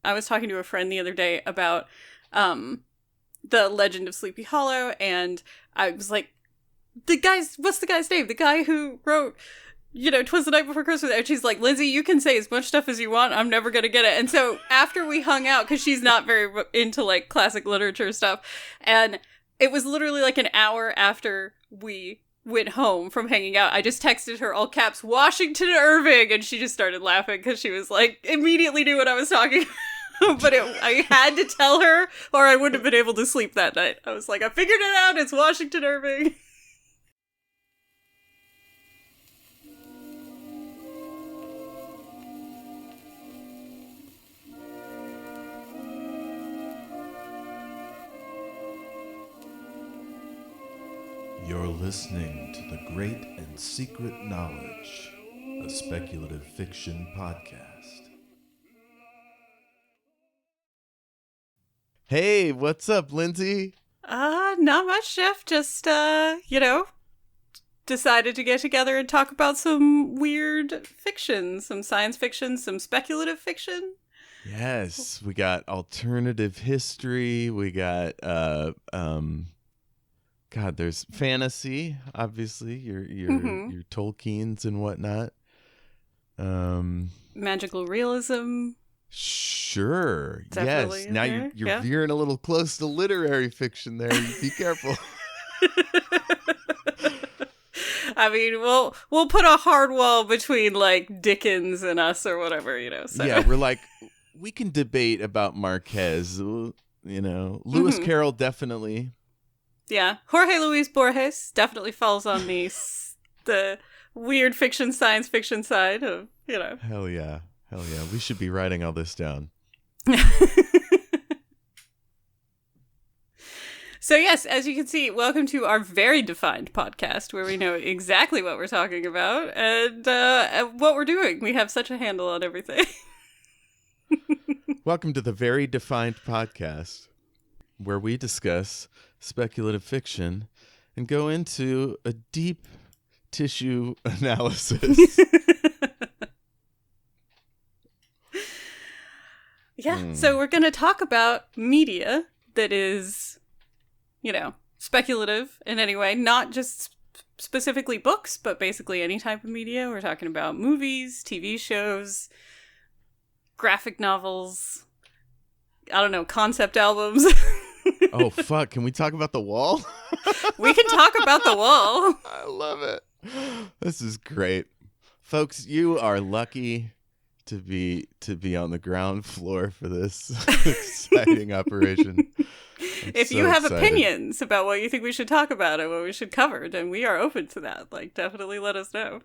I was talking to a friend the other day about the Legend of Sleepy Hollow, and I was like, what's the guy's name? The guy who wrote, 'Twas the Night Before Christmas. And she's like, Lindsay, you can say as much stuff as you want. I'm never going to get it. And so after we hung out, because she's not very into like classic literature stuff, and it was literally like an hour after we went home from hanging out, I just texted her all caps, Washington Irving, and she just started laughing because she was like, immediately knew what I was talking about. But I had to tell her or I wouldn't have been able to sleep that night. I was like, I figured it out. It's Washington Irving. You're listening to The Great and Secret Knowledge, a speculative fiction podcast. Hey, what's up, Lindsay? Not much, Jeff. Just, decided to get together and talk about some weird fiction, some science fiction, some speculative fiction. Yes, we got alternative history. We got, there's fantasy, obviously, your Tolkien's and whatnot. Magical realism. Sure. Definitely. Yes. Now you're veering a little close to literary fiction there. Be careful. I mean, we'll put a hard wall between like Dickens and us or whatever, So. Yeah, we're like, we can debate about Marquez, Lewis Carroll definitely. Yeah, Jorge Luis Borges definitely falls on the weird fiction, science fiction side of, Hell yeah. We should be writing all this down. So yes, as you can see, welcome to our very defined podcast where we know exactly what we're talking about and what we're doing. We have such a handle on everything. Welcome to the Very Defined Podcast, where we discuss speculative fiction and go into a deep tissue analysis. Yeah, so we're going to talk about media that is, speculative in any way, not just specifically books, but basically any type of media. We're talking about movies, TV shows, graphic novels, I don't know, concept albums. Oh, fuck. Can we talk about The Wall? We can talk about The Wall. I love it. This is great. Folks, you are lucky to be on the ground floor for this exciting operation. If you have opinions about what you think we should talk about and what we should cover, then we are open to that. Like, definitely let us know.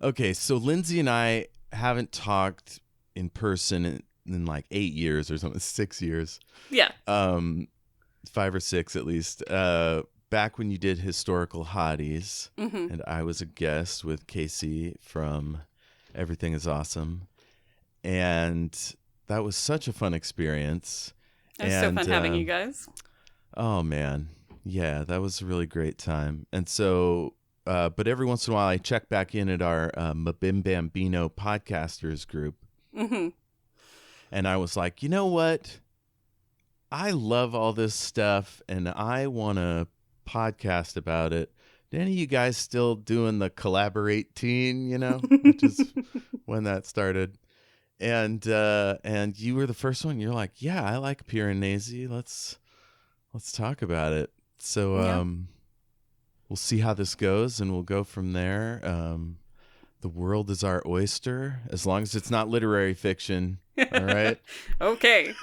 Okay, so Lindsay and I haven't talked in person in like 8 years or something, 6 years. Yeah. 5 or 6 at least. Back when you did Historical Hotties, and I was a guest with Casey from Everything is Awesome. And that was such a fun experience. It was so fun having you guys. Oh, man. Yeah, that was a really great time. And so, but every once in a while I check back in at our Mabim Bambino podcasters group. Mm-hmm. And I was like, you know what? I love all this stuff and I want to podcast about it. Do any of you guys still doing the Collaborate Teen, which is when that started? And you were the first one. You're like, yeah, I like Piranesi. Let's talk about it. So we'll see how this goes and we'll go from there. The world is our oyster, as long as it's not literary fiction. All right. Okay.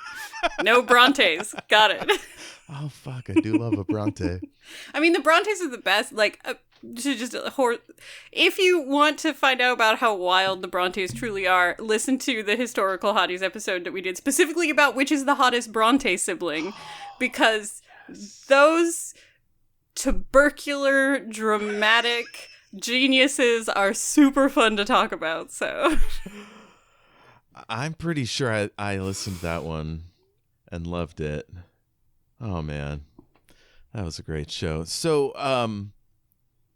No Brontes. Got it. Oh, fuck. I do love a Bronte. I mean, the Brontes are the best. Like, if you want to find out about how wild the Brontes truly are, listen to the Historical Hotties episode that we did specifically about which is the hottest Bronte sibling. Because those tubercular, dramatic geniuses are super fun to talk about, so... I'm pretty sure I listened to that one and loved it. Oh, man. That was a great show. So,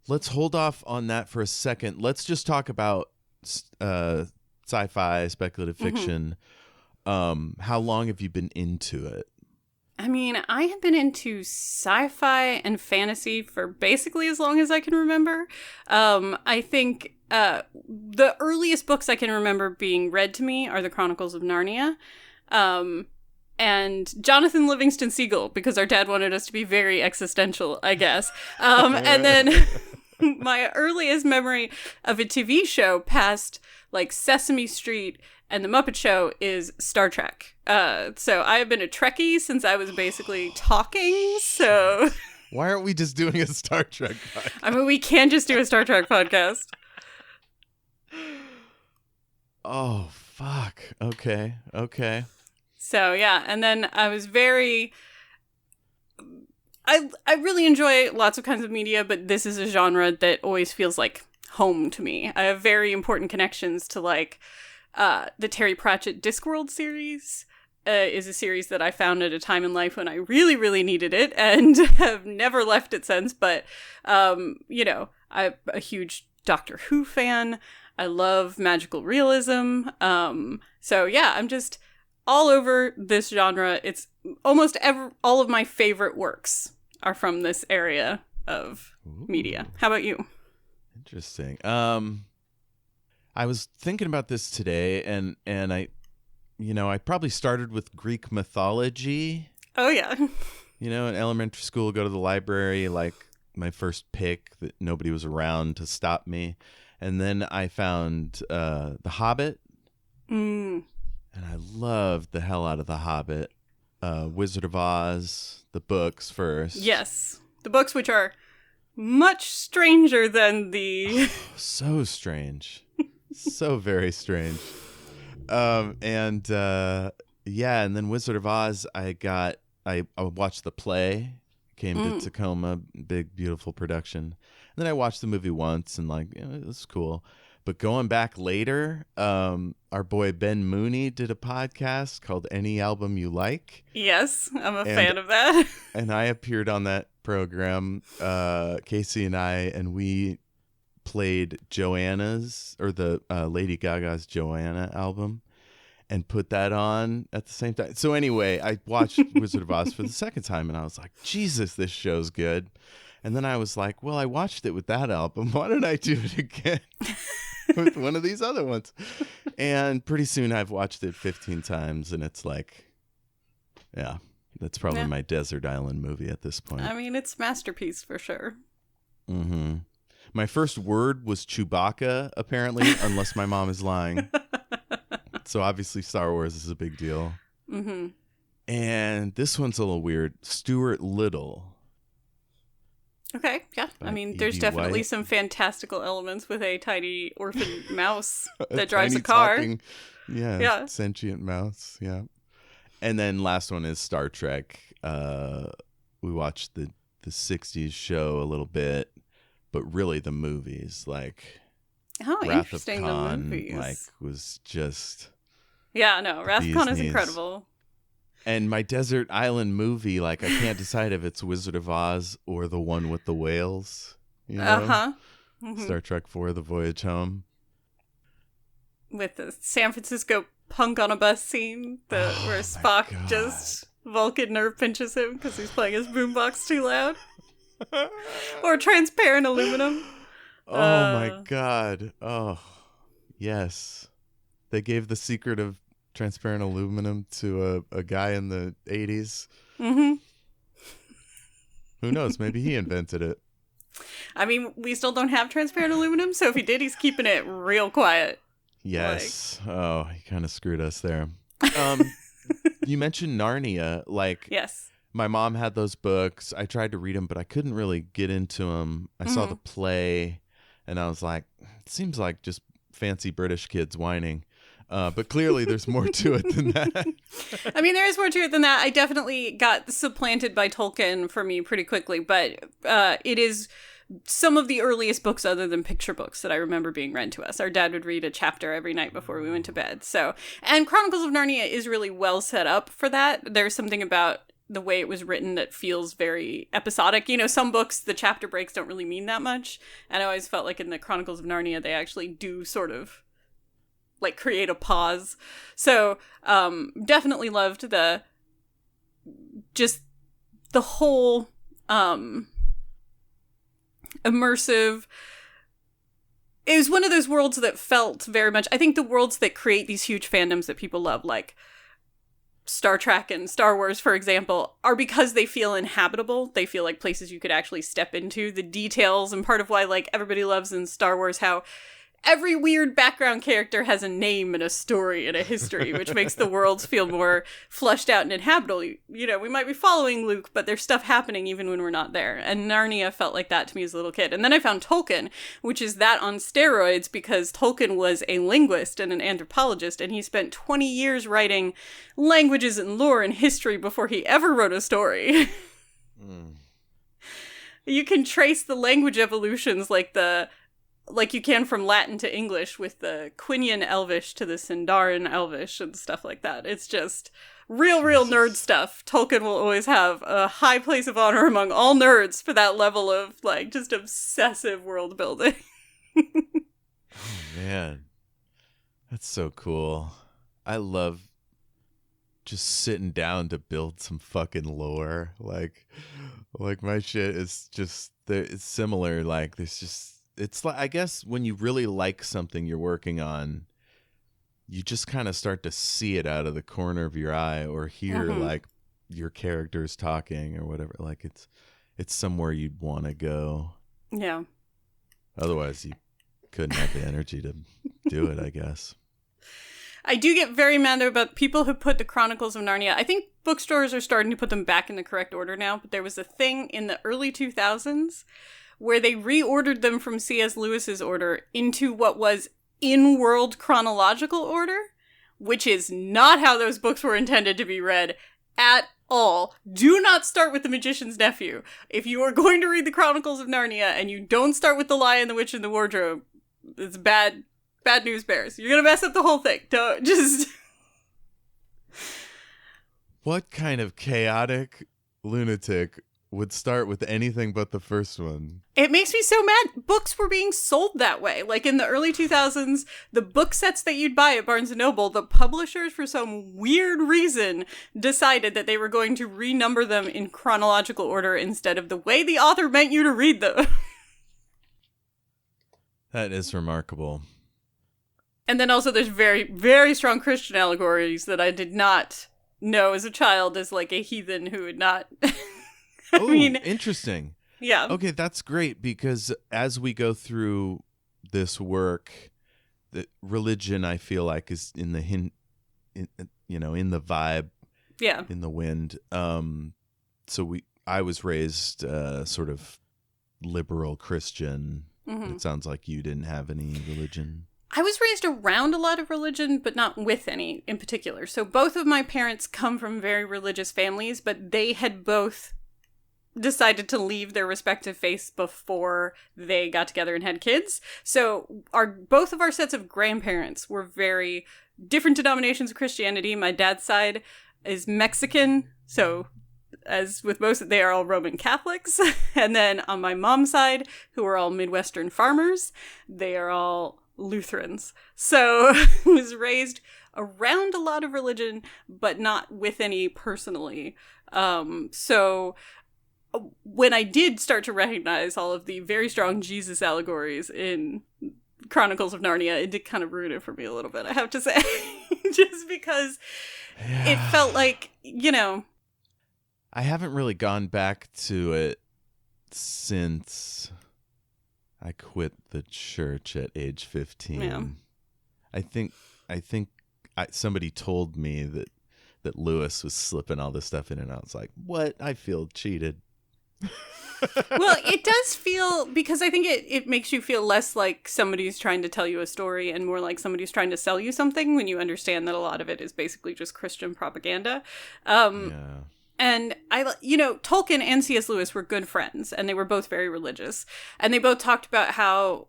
let's hold off on that for a second. Let's just talk about sci-fi, speculative fiction. How long have you been into it? I mean, I have been into sci-fi and fantasy for basically as long as I can remember. I think the earliest books I can remember being read to me are the Chronicles of Narnia. And Jonathan Livingston Seagull, because our dad wanted us to be very existential, I guess. And then my earliest memory of a TV show past like Sesame Street and The Muppet Show is Star Trek. So I have been a Trekkie since I was basically talking, so... Why aren't we just doing a Star Trek podcast? I mean, we can just do a Star Trek podcast. Oh, fuck. Okay. So, yeah, and then I was very... I really enjoy lots of kinds of media, but this is a genre that always feels like home to me. I have very important connections to, like, the Terry Pratchett Discworld series. Is a series that I found at a time in life when I really, really needed it and have never left it since. But, I'm a huge Doctor Who fan. I love magical realism. So, yeah, I'm just all over this genre. It's almost all of my favorite works are from this area of media. How about you? Interesting. I was thinking about this today, and I probably started with Greek mythology. Oh, yeah. In elementary school, go to the library, like my first pick that nobody was around to stop me. And then I found The Hobbit. And I loved the hell out of The Hobbit. Wizard of Oz, the books first. Yes. The books, which are much stranger than the... So strange. So very strange. And then Wizard of Oz, I watched the play, came to Tacoma, big, beautiful production. And then I watched the movie once and it was cool. But going back later, our boy Ben Mooney did a podcast called Any Album You Like. Yes, I'm a fan of that. And I appeared on that program, Casey and I, and we played Joanna's, or the Lady Gaga's Joanna album, and put that on at the same time. So anyway, I watched Wizard of Oz for the second time, and I was like, Jesus, this show's good. And then I was like, well, I watched it with that album. Why don't I do it again with one of these other ones? And pretty soon I've watched it 15 times, and it's like, yeah, that's probably my desert island movie at this point. I mean, it's masterpiece for sure. Mm-hmm. My first word was Chewbacca, apparently, unless my mom is lying. So obviously Star Wars is a big deal. Mm-hmm. And this one's a little weird. Stuart Little. Okay, yeah. I mean, there's definitely some fantastical elements with a tiny orphan mouse that drives a car. Talking, yeah, sentient mouse, yeah. And then last one is Star Trek. We watched the 60s show a little bit. But really, the movies, like Wrath of Khan, the movies. Was just... Yeah, no, Wrath of Khan is incredible. And my desert island movie, I can't decide if it's Wizard of Oz or the one with the whales. Uh-huh. Mm-hmm. Star Trek IV, The Voyage Home. With the San Francisco punk on a bus scene, where Spock just Vulcan nerve pinches him because he's playing his boombox too loud. Or transparent aluminum. Oh my God. Oh, yes. They gave the secret of transparent aluminum to a guy in the 80s. Mm-hmm. Who knows? Maybe he invented it. I mean, we still don't have transparent aluminum, so if he did, he's keeping it real quiet. Yes. Oh, he kind of screwed us there. You mentioned Narnia. Yes. My mom had those books. I tried to read them, but I couldn't really get into them. I saw the play, and I was like, it seems like just fancy British kids whining. But clearly there's more to it than that. I mean, there is more to it than that. I definitely got supplanted by Tolkien for me pretty quickly, but it is some of the earliest books other than picture books that I remember being read to us. Our dad would read a chapter every night before we went to bed. And Chronicles of Narnia is really well set up for that. There's something about the way it was written that feels very episodic. Some books, the chapter breaks don't really mean that much. And I always felt like in the Chronicles of Narnia, they actually do sort of like create a pause. So definitely loved the whole immersive. It was one of those worlds that felt very much, I think the worlds that create these huge fandoms that people love, like Star Trek and Star Wars, for example, are because they feel inhabitable. They feel like places you could actually step into. The details, and part of why like everybody loves in Star Wars how every weird background character has a name and a story and a history, which makes the worlds feel more fleshed out and inhabitable. You know, we might be following Luke, but there's stuff happening even when we're not there. And Narnia felt like that to me as a little kid. And then I found Tolkien, which is that on steroids, because Tolkien was a linguist and an anthropologist, and he spent 20 years writing languages and lore and history before he ever wrote a story. You can trace the language evolutions like you can from Latin to English with the Quinian Elvish to the Sindarin Elvish and stuff like that. It's just real nerd stuff. Tolkien will always have a high place of honor among all nerds for that level of like just obsessive world building. Oh man, that's so cool. I love just sitting down to build some fucking lore. Like my shit is just it's similar. Like there's just. It's like, I guess when you really like something you're working on, you just kind of start to see it out of the corner of your eye or hear like your characters talking or whatever. Like it's somewhere you'd want to go. Yeah. Otherwise you couldn't have the energy to do it, I guess. I do get very mad though about people who put the Chronicles of Narnia. I think bookstores are starting to put them back in the correct order now, but there was a thing in the early 2000s where they reordered them from C.S. Lewis's order into what was in-world chronological order, which is not how those books were intended to be read at all. Do not start with The Magician's Nephew. If you are going to read the Chronicles of Narnia and you don't start with The Lion, the Witch, and the Wardrobe, it's bad news bears. You're gonna mess up the whole thing. Don't just... What kind of chaotic lunatic would start with anything but the first one? It makes me so mad. Books were being sold that way. Like in the early 2000s, the book sets that you'd buy at Barnes & Noble, the publishers, for some weird reason, decided that they were going to renumber them in chronological order instead of the way the author meant you to read them. That is remarkable. And then also there's very, very strong Christian allegories that I did not know as a child as like a heathen who would not... I mean, interesting. Yeah. Okay, that's great because as we go through this work, the religion I feel like is in the in the vibe, in the wind. So I was raised sort of liberal Christian. It sounds like you didn't have any religion. I was raised around a lot of religion, but not with any in particular. So both of my parents come from very religious families, but they had both decided to leave their respective faiths before they got together and had kids. So both of our sets of grandparents were very different denominations of Christianity. My dad's side is Mexican, so as with most, they are all Roman Catholics. And then on my mom's side, who are all Midwestern farmers, they are all Lutherans. So I was raised around a lot of religion, but not with any personally. So when I did start to recognize all of the very strong Jesus allegories in Chronicles of Narnia, it did kind of ruin it for me a little bit, I have to say. Just because it felt like, I haven't really gone back to it since I quit the church at age 15. Yeah. I think somebody told me that Lewis was slipping all this stuff in, and I was like, what? I feel cheated. Well, it does feel, because I think it makes you feel less like somebody's trying to tell you a story and more like somebody's trying to sell you something when you understand that a lot of it is basically just Christian propaganda. And Tolkien and C.S. Lewis were good friends, and they were both very religious. And they both talked about how,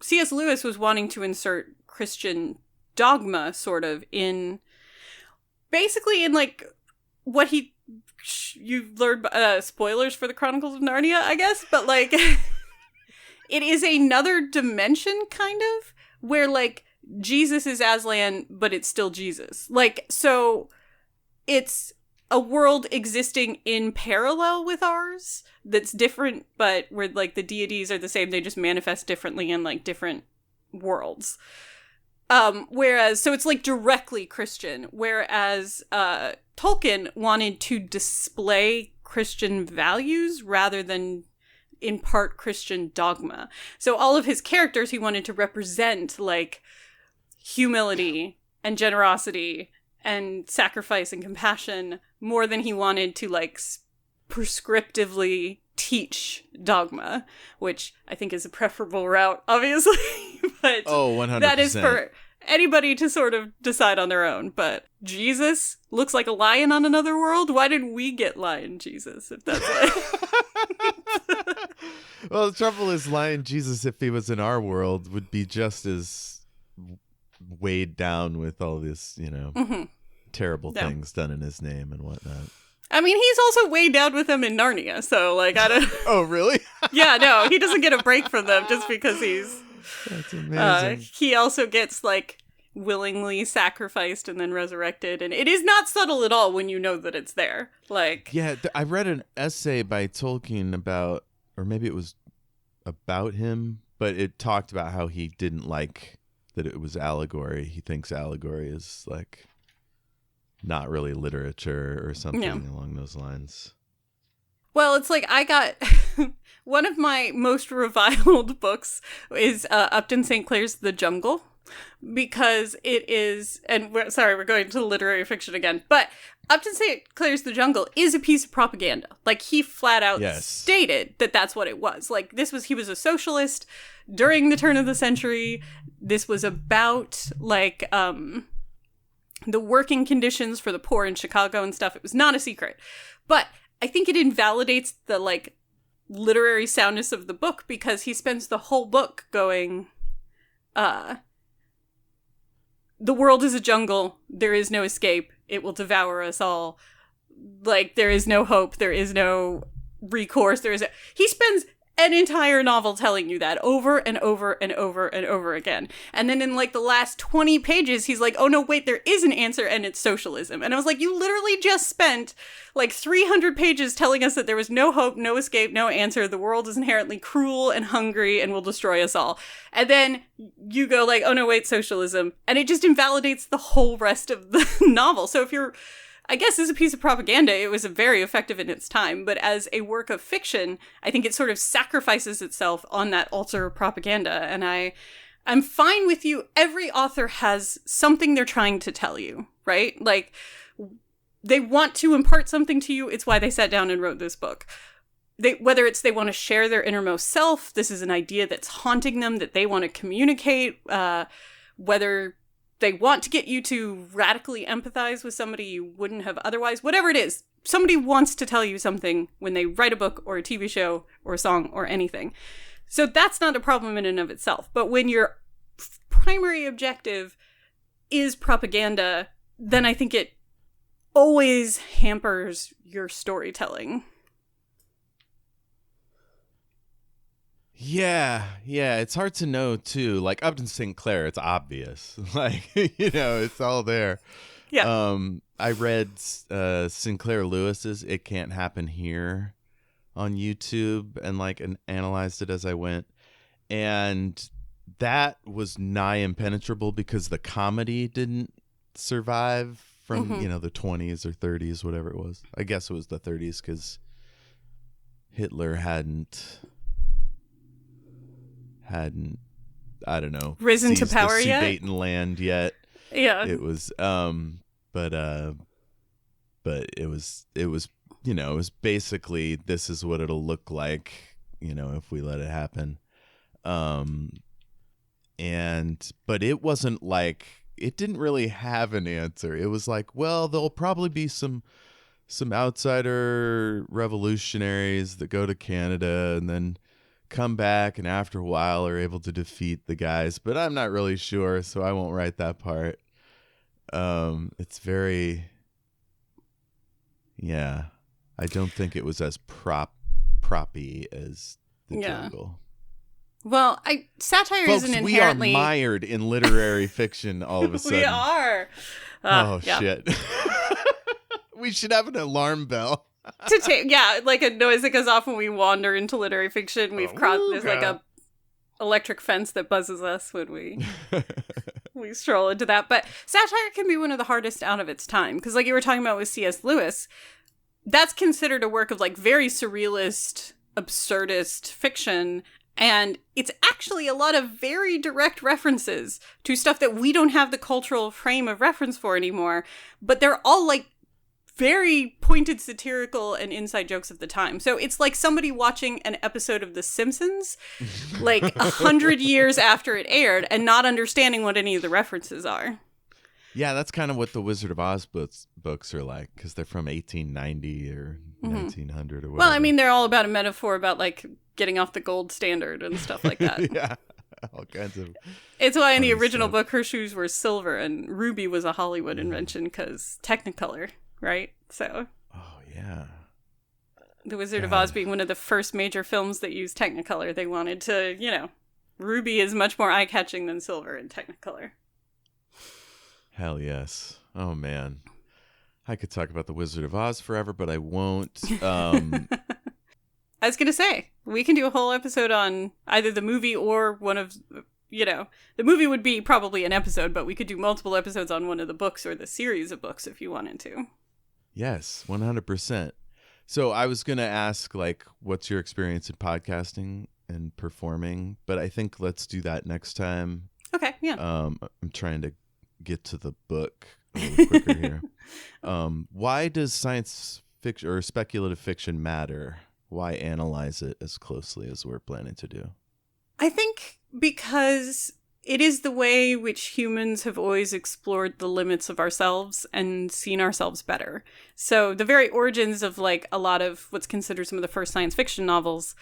C.S. Lewis was wanting to insert Christian dogma, sort of, in what you've learned, spoilers for the Chronicles of Narnia, I guess, but, it is another dimension, kind of, where, Jesus is Aslan, but it's still Jesus. Like, so it's a world existing in parallel with ours that's different, but where, like, the deities are the same. They just manifest differently in, like, different worlds. Whereas, so it's, like, directly Christian. Whereas, Tolkien wanted to display Christian values rather than impart Christian dogma. So all of his characters he wanted to represent, like, humility and generosity and sacrifice and compassion more than he wanted to, like, prescriptively teach dogma, which I think is a preferable route, obviously. But 100%. That is for anybody to sort of decide on their own. But Jesus looks like a lion on another world. Why did we get lion Jesus, if that's it? Well, the trouble is, lion Jesus, if he was in our world, would be just as weighed down with all this, terrible things done in his name and whatnot. I mean, he's also weighed down with them in Narnia, so, like, I don't... Oh, really? Yeah, no, he doesn't get a break from them just because he's... That's amazing. He also gets, like, willingly sacrificed and then resurrected, and it is not subtle at all when you know that it's there. Like... Yeah, I read an essay by Tolkien about, or maybe it was about him, but it talked about how he didn't like that it was allegory. He thinks allegory is, like, not really literature or something along those lines. Well, it's like I got one of my most reviled books is Upton St. Clair's The Jungle, because it is, and we're going to literary fiction again, but Upton St. Clair's The Jungle is a piece of propaganda. Like, he flat out stated that that's what it was. Like, he was a socialist during the turn of the century. This was about, like, the working conditions for the poor in Chicago and stuff. It was not a secret. But I think it invalidates the, like, literary soundness of the book, because he spends the whole book going, the world is a jungle. There is no escape. It will devour us all. Like, there is no hope. There is no recourse. He spends an entire novel telling you that over and over and over and over again. And then in, like, the last 20 pages, he's like, oh no, wait, there is an answer, and it's socialism. And I was like, you literally just spent, like, 300 pages telling us that there was no hope, no escape, no answer. The world is inherently cruel and hungry and will destroy us all. And then you go like, oh no, wait, socialism. And it just invalidates the whole rest of the novel. So if you're, I guess, as a piece of propaganda, it was very effective in its time, but as a work of fiction, I think it sort of sacrifices itself on that altar of propaganda, and I'm fine with you. Every author has something they're trying to tell you, right? Like, they want to impart something to you. It's why they sat down and wrote this book. Whether it's they want to share their innermost self, this is an idea that's haunting them, that they want to communicate, whether they want to get you to radically empathize with somebody you wouldn't have otherwise. Whatever it is, somebody wants to tell you something when they write a book or a TV show or a song or anything. So that's not a problem in and of itself. But when your primary objective is propaganda, then I think it always hampers your storytelling. Yeah, it's hard to know too. Like, Upton St. Clair, it's obvious. Like, it's all there. Yeah. I read Sinclair Lewis's "It Can't Happen Here" on YouTube and, like, analyzed it as I went, and that was nigh impenetrable because the comedy didn't survive from the 20s or 30s, whatever it was. I guess it was the 30s because Hitler hadn't I don't know, risen to power the yet, Sudetenland yet. Yeah, it was but it was it was basically, this is what it'll look like if we let it happen. But it wasn't like, it didn't really have an answer. It was like, well, there'll probably be some outsider revolutionaries that go to Canada and then come back, and after a while are able to defeat the guys, but I'm not really sure, so I won't write that part. It's very, I don't think it was as proppy as The Jungle. Well, satire Folks, isn't we are inherently... mired in literary fiction all of a sudden. We are. Shit. We should have an alarm bell. Like a noise that goes off when we wander into literary fiction. We've crossed... There's like a electric fence that buzzes us when we stroll into that. But satire can be one of the hardest out of its time. Because like you were talking about with C.S. Lewis, that's considered a work of like very surrealist, absurdist fiction. And it's actually a lot of very direct references to stuff that we don't have the cultural frame of reference for anymore. But they're all like very pointed satirical and inside jokes of the time. So it's like somebody watching an episode of The Simpsons like 100 years after it aired and not understanding what any of the references are. Yeah, that's kind of what the Wizard of Oz books are like, because they're from 1890 or 1900 or whatever. Well, I mean, they're all about a metaphor about like getting off the gold standard and stuff like that. Yeah, all kinds of... It's why in the original book her shoes were silver and ruby was a Hollywood invention because Technicolor, right? So... Oh, yeah. The Wizard of Oz being one of the first major films that used Technicolor, they wanted to, ruby is much more eye-catching than silver in Technicolor. Hell yes. Oh, man. I could talk about the Wizard of Oz forever, but I won't. I was going to say, we can do a whole episode on either the movie or one of, the movie would be probably an episode, but we could do multiple episodes on one of the books or the series of books if you wanted to. Yes, 100%. So I was going to ask, like, what's your experience in podcasting and performing? But I think let's do that next time. Okay, yeah. I'm trying to get to the book a little quicker here. Why does science fiction or speculative fiction matter? Why analyze it as closely as we're planning to do? I think because it is the way which humans have always explored the limits of ourselves and seen ourselves better. So the very origins of like a lot of what's considered some of the first science fiction novels,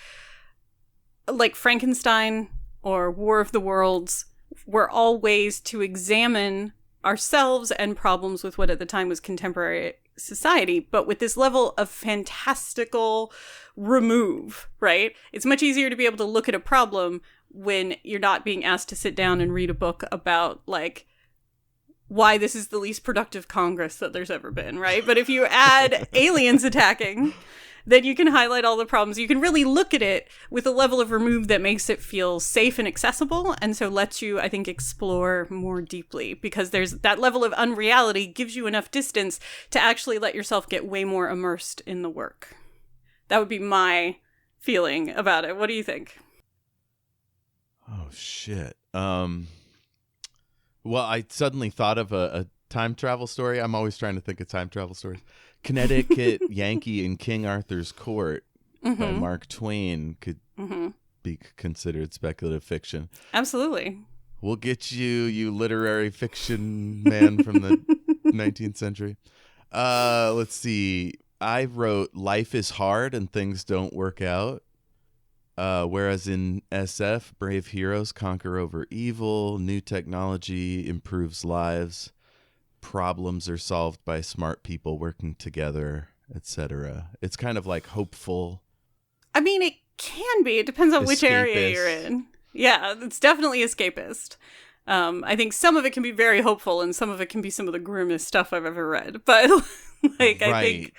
like Frankenstein or War of the Worlds, were all ways to examine ourselves and problems with what at the time was contemporary society, but with this level of fantastical remove, right? It's much easier to be able to look at a problem when you're not being asked to sit down and read a book about, like, why this is the least productive Congress that there's ever been, right? But if you add aliens attacking, then you can highlight all the problems. You can really look at it with a level of remove that makes it feel safe and accessible, and so lets you, I think, explore more deeply, because there's that level of unreality gives you enough distance to actually let yourself get way more immersed in the work. That would be my feeling about it. What do you think? Oh, shit. Well, I suddenly thought of a time travel story. I'm always trying to think of time travel stories. Connecticut Yankee in King Arthur's Court by Mark Twain could be considered speculative fiction. Absolutely. We'll get you literary fiction man from the 19th century. Let's see. I wrote Life is Hard and Things Don't Work Out. Whereas in SF, brave heroes conquer over evil, new technology improves lives, problems are solved by smart people working together, etc. It's kind of like hopeful. I mean, it can be. It depends on which area you're in. Yeah, it's definitely escapist. I think some of it can be very hopeful, and some of it can be some of the grimmest stuff I've ever read. But I think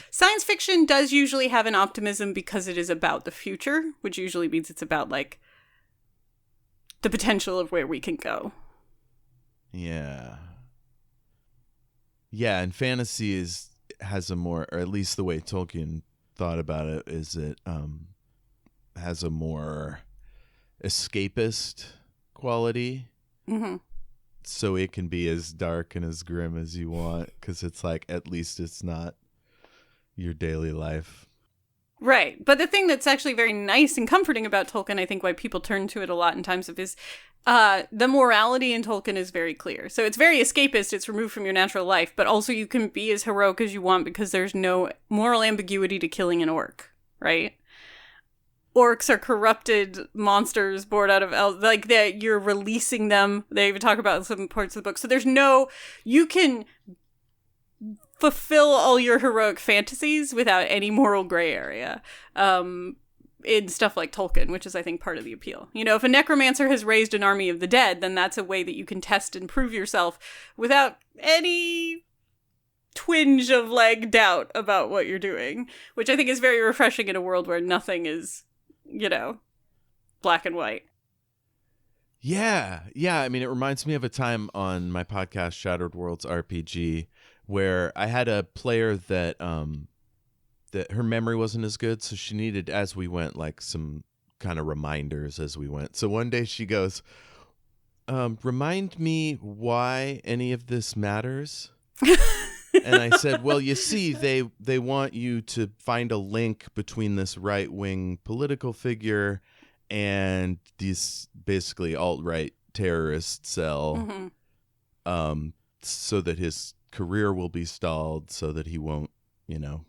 science fiction does usually have an optimism because it is about the future, which usually means it's about like the potential of where we can go. Yeah. Yeah, and fantasy has a more, or at least the way Tolkien thought about it, is it has a more escapist quality. Mm-hmm. So it can be as dark and as grim as you want, because it's like, at least it's not your daily life. Right. But the thing that's actually very nice and comforting about Tolkien, I think why people turn to it a lot in times of is the morality in Tolkien is very clear. So it's very escapist. It's removed from your natural life, but also you can be as heroic as you want because there's no moral ambiguity to killing an orc, right? Orcs are corrupted monsters born out of elves, like that you're releasing them. They even talk about some parts of the book. So there's you can fulfill all your heroic fantasies without any moral gray area. in stuff like Tolkien, which is, I think, part of the appeal. You know, if a necromancer has raised an army of the dead, then that's a way that you can test and prove yourself without any twinge of, like, doubt about what you're doing, which I think is very refreshing in a world where nothing is, you know, black and white. Yeah. I mean, it reminds me of a time on my podcast, Shattered Worlds RPG, where I had a player that that her memory wasn't as good, so she needed, as we went, like some kind of reminders as we went. So one day she goes, remind me why any of this matters. And I said, well, you see, they want you to find a link between this right-wing political figure and these basically alt-right terrorist cell, so that his career will be stalled, so that he won't, you know,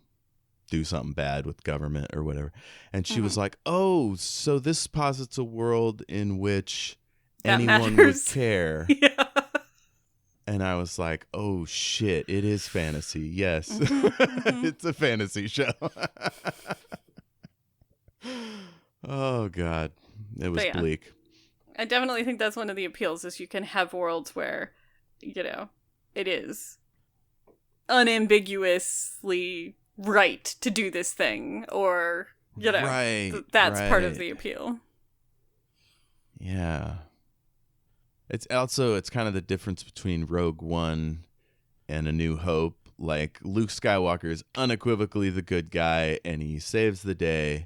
do something bad with government or whatever. And she was like, oh, so this posits a world in which that anyone matters. would care. Yeah. And I was like, oh, shit, it is fantasy. Yes. It's a fantasy show. Oh, God. It was bleak. I definitely think that's one of the appeals, is you can have worlds where, you know, it is unambiguously right to do this thing, or, you know, that's part of the appeal. Yeah. It's kind of the difference between Rogue One and A New Hope. Like, Luke Skywalker is unequivocally the good guy and he saves the day.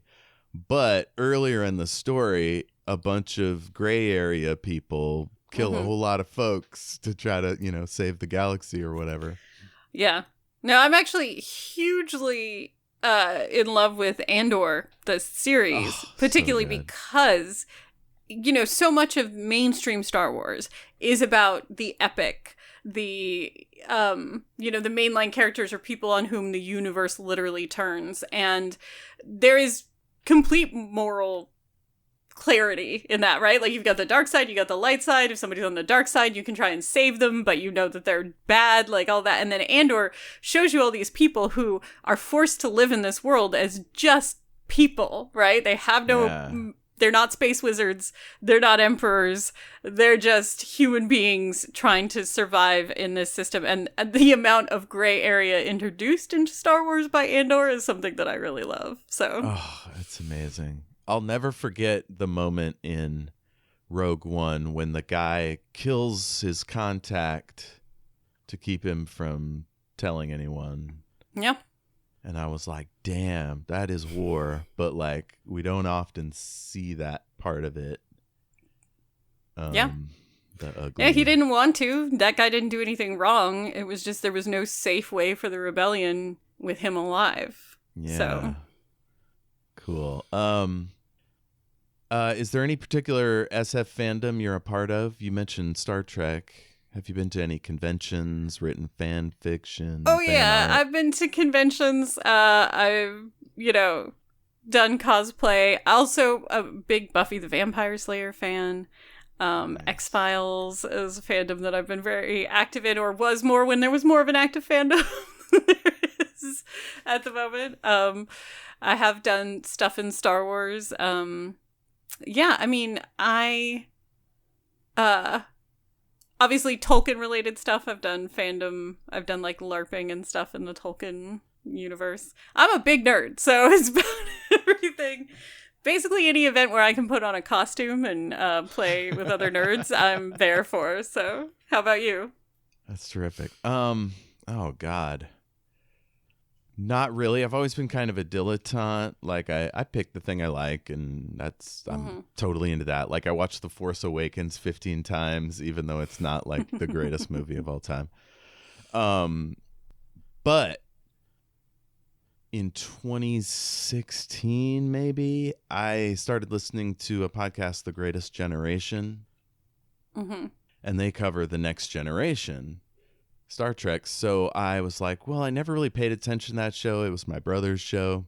But earlier in the story, a bunch of gray area people kill a whole lot of folks to try to, you know, save the galaxy or whatever. Yeah. No, I'm actually hugely in love with Andor, the series, particularly because, you know, so much of mainstream Star Wars is about the epic, the, you know, the mainline characters are people on whom the universe literally turns. And there is complete moral clarity in that, right? Like, you've got the dark side, you got the light side. If somebody's on the dark side, you can try and save them, but you know that they're bad, like all that. And then Andor shows you all these people who are forced to live in this world as just people, right? They have no... They're not space wizards. They're not emperors. They're just human beings trying to survive in this system. And the amount of gray area introduced into Star Wars by Andor is something that I really love. So, oh, it's amazing. I'll never forget the moment in Rogue One when the guy kills his contact to keep him from telling anyone. Yeah. And I was like, damn, that is war. But, like, we don't often see that part of it. The ugly. Yeah, he didn't want to. That guy didn't do anything wrong. It was just there was no safe way for the rebellion with him alive. Yeah. So. Cool. Is there any particular SF fandom you're a part of? You mentioned Star Trek. Have you been to any conventions, written fan fiction? Oh, yeah. I've been to conventions. I've, you know, done cosplay. Also a big Buffy the Vampire Slayer fan. Nice. X-Files is a fandom that I've been very active in, or was more when there was more of an active fandom than there is at the moment. I have done stuff in Star Wars. Yeah, I mean, obviously, Tolkien-related stuff. I've done fandom. I've done, like, LARPing and stuff in the Tolkien universe. I'm a big nerd, so it's about everything. Basically, any event where I can put on a costume and play with other nerds, I'm there for. So, how about you? That's terrific. Oh, God. Not really. I've always been kind of a dilettante. Like, I pick the thing I like, and I'm totally into that. Like, I watched The Force Awakens 15 times, even though it's not, like, the greatest movie of all time. But in 2016, maybe, I started listening to a podcast, The Greatest Generation. And they cover the next generation. Star Trek. So I was like, well, I never really paid attention to that show. It was my brother's show.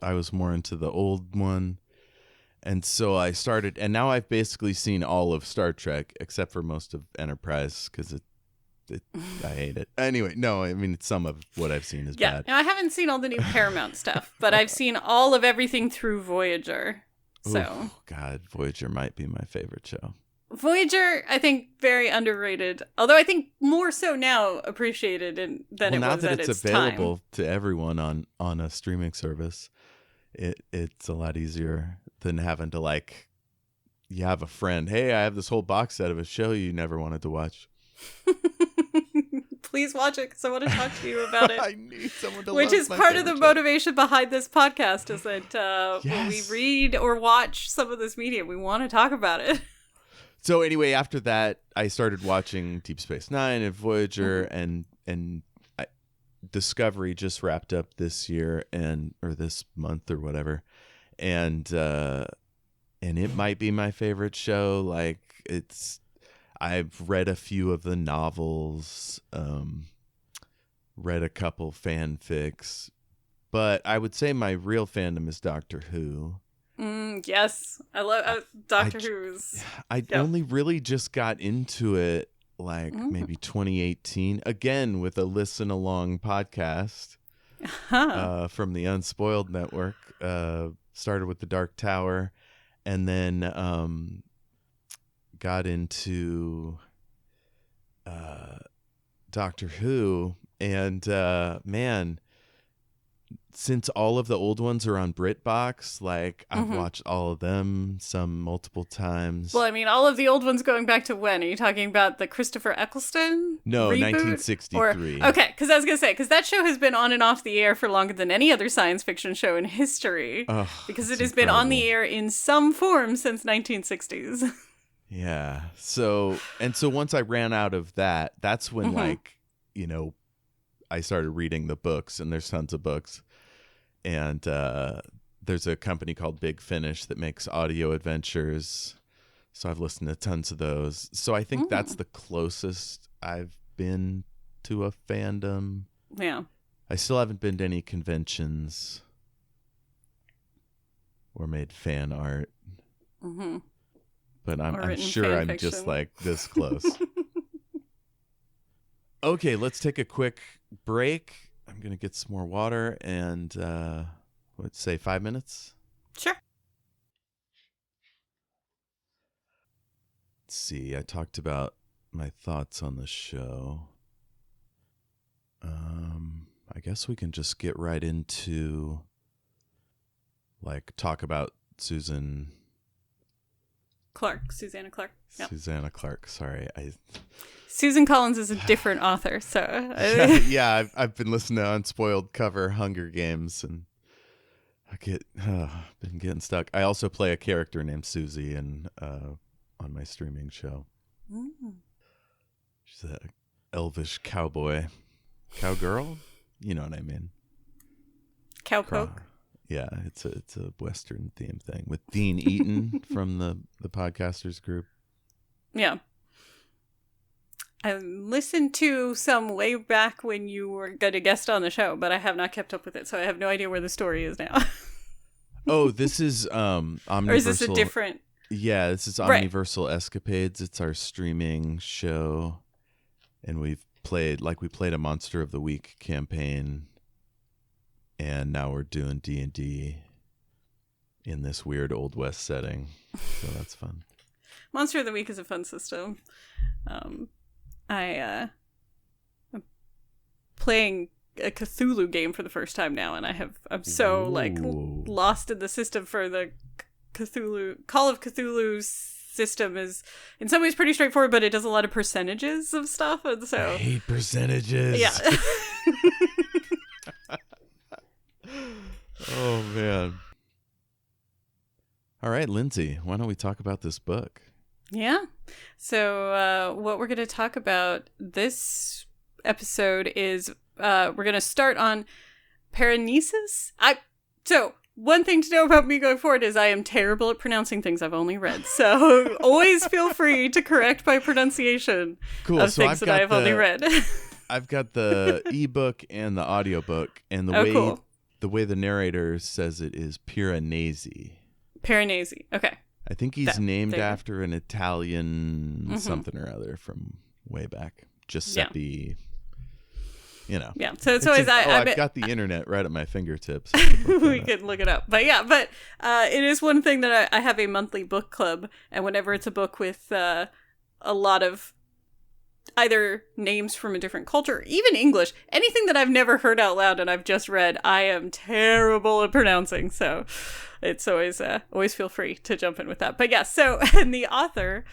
I was more into the old one. And so I started, and now I've basically seen all of Star Trek, except for most of Enterprise, because it I hate it. Anyway, no, I mean, some of what I've seen is bad. Now, I haven't seen all the new Paramount stuff, but I've seen all of everything through Voyager. So, Ooh, God, Voyager might be my favorite show. Voyager, I think, very underrated. Although I think more so now appreciated than it now was that at it's its available time. to everyone on a streaming service, it's a lot easier than having to like, you have a friend, hey, I have this whole box set of a show you never wanted to watch. Please watch it because I want to talk to you about it. I need someone to Which love is my part of the favorite show. motivation behind this podcast is that when we Yes. read or watch some of this media, we want to talk about it. So anyway, after that, I started watching Deep Space Nine and Voyager, Mm-hmm. and Discovery just wrapped up this year or this month or whatever, and it might be my favorite show. Like I've read a few of the novels, read a couple fanfics, but I would say my real fandom is Doctor Who. Yes, I love Doctor Who's. I only really just got into it like maybe 2018, again with a listen along podcast from the Unspoiled Network. Started with The Dark Tower, and then got into Doctor Who, and man, since all of the old ones are on BritBox, like I've watched all of them, some multiple times. Well, I mean, all of the old ones going back to when? Are you talking about the Christopher Eccleston No, reboot? 1963. Okay, because I was going to say, because that show has been on and off the air for longer than any other science fiction show in history. Because it has been on the air in some form since 1960s. Yeah. So once I ran out of that, that's when I started reading the books, and there's tons of books. And there's a company called Big Finish that makes audio adventures. So I've listened to tons of those. So I think that's the closest I've been to a fandom. Yeah. I still haven't been to any conventions or made fan art. Mm-hmm. But I'm written sure fan I'm fiction. just like this close. Okay, let's take a quick break. I'm going to get some more water and, let's say 5 minutes. Sure. Let's see. I talked about my thoughts on the show. I guess we can just get right into, like, talk about Susanna Clarke. Yep. Susanna Clarke. Sorry. Susan Collins is a different author, so... Yeah, I've been listening to Unspoiled cover Hunger Games, and been getting stuck. I also play a character named Susie on my streaming show. She's a elvish cowgirl. You know what I mean? Cowpoke. Yeah, it's a Western theme thing with Dean Eaton from the podcasters group. Yeah. I listened to some way back when you were going to guest on the show, but I have not kept up with it, so I have no idea where the story is now. Oh, this is Omniversal. Or is this a different... Yeah, this is Omniversal Escapades. It's our streaming show, and we played a Monster of the Week campaign, and now we're doing D&D in this weird Old West setting, so that's fun. Monster of the Week is a fun system. I'm playing a Cthulhu game for the first time now, and I'm so lost in the system for the Call of Cthulhu system is in some ways pretty straightforward, but it does a lot of percentages of stuff, and so I hate percentages. Yeah. Oh man. All right, Lindsay, why don't we talk about this book? Yeah. So what we're going to talk about this episode is we're going to start on Piranesi. So one thing to know about me going forward is I am terrible at pronouncing things I've only read. So always feel free to correct my pronunciation of things that I have only read. I've got the ebook and the audiobook, and the way the narrator says it is Piranesi. Piranesi. Okay. I think he's named after an Italian something or other from way back. Giuseppe. You know. Yeah. So it's always I've got the internet right at my fingertips. We could look it up. But it is one thing that I have a monthly book club, and whenever it's a book with a lot of either names from a different culture, even English, anything that I've never heard out loud and I've just read, I am terrible at pronouncing. So it's always feel free to jump in with that. But yeah, so and the author,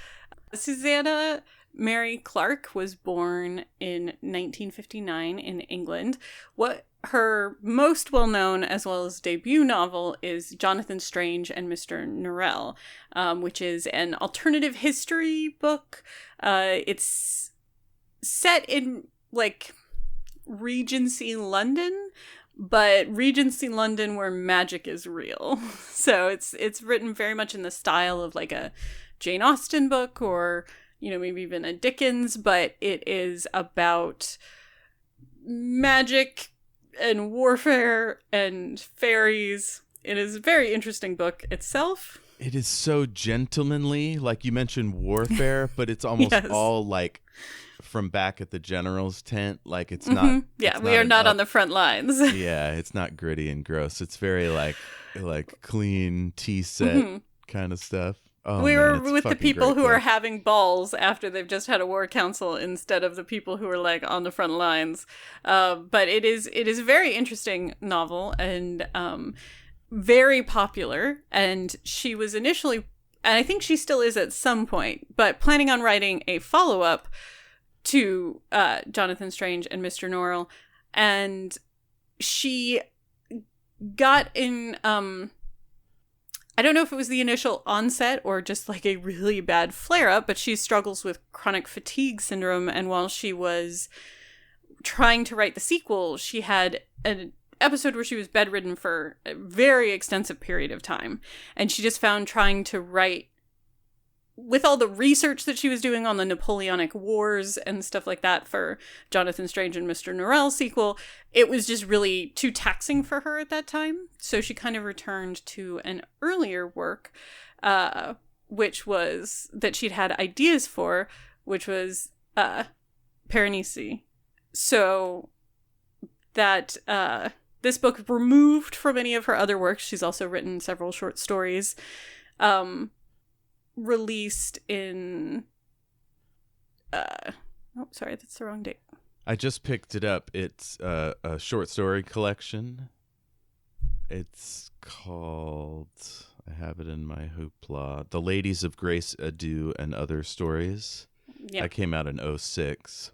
Susanna Mary Clarke, was born in 1959 in England. What her most well-known as well as debut novel is Jonathan Strange and Mr. Norrell, which is an alternative history book. It's set in like Regency London, but Regency London where magic is real. So it's written very much in the style of like a Jane Austen book, or maybe even a Dickens, but it is about magic and warfare and fairies. It is a very interesting book itself. It is so gentlemanly, like you mentioned warfare, but it's almost all like from back at the general's tent. Like it's not. Yeah, we are not on the front lines. Yeah, it's not gritty and gross. It's very like clean tea set kind of stuff. Oh, we were with the people who are having balls after they've just had a war council instead of the people who are like on the front lines. But it is a very interesting novel and very popular. And she was initially, and I think she still is at some point, but planning on writing a follow-up to Jonathan Strange and Mr. Norrell. And she got in... I don't know if it was the initial onset or just like a really bad flare-up, but she struggles with chronic fatigue syndrome. And while she was trying to write the sequel, she had an episode where she was bedridden for a very extensive period of time. And she just found trying to write, with all the research that she was doing on the Napoleonic Wars and stuff like that for Jonathan Strange and Mr. Norrell sequel, it was just really too taxing for her at that time. So she kind of returned to an earlier work, which was that she'd had ideas for, which was Piranesi. So that this book removed from any of her other works. She's also written several short stories. Released in sorry, that's the wrong date. I just picked it up. It's a short story collection. It's called, I have it in my hoopla, The Ladies of Grace Adieu and Other Stories. Yep. That came out in 2006.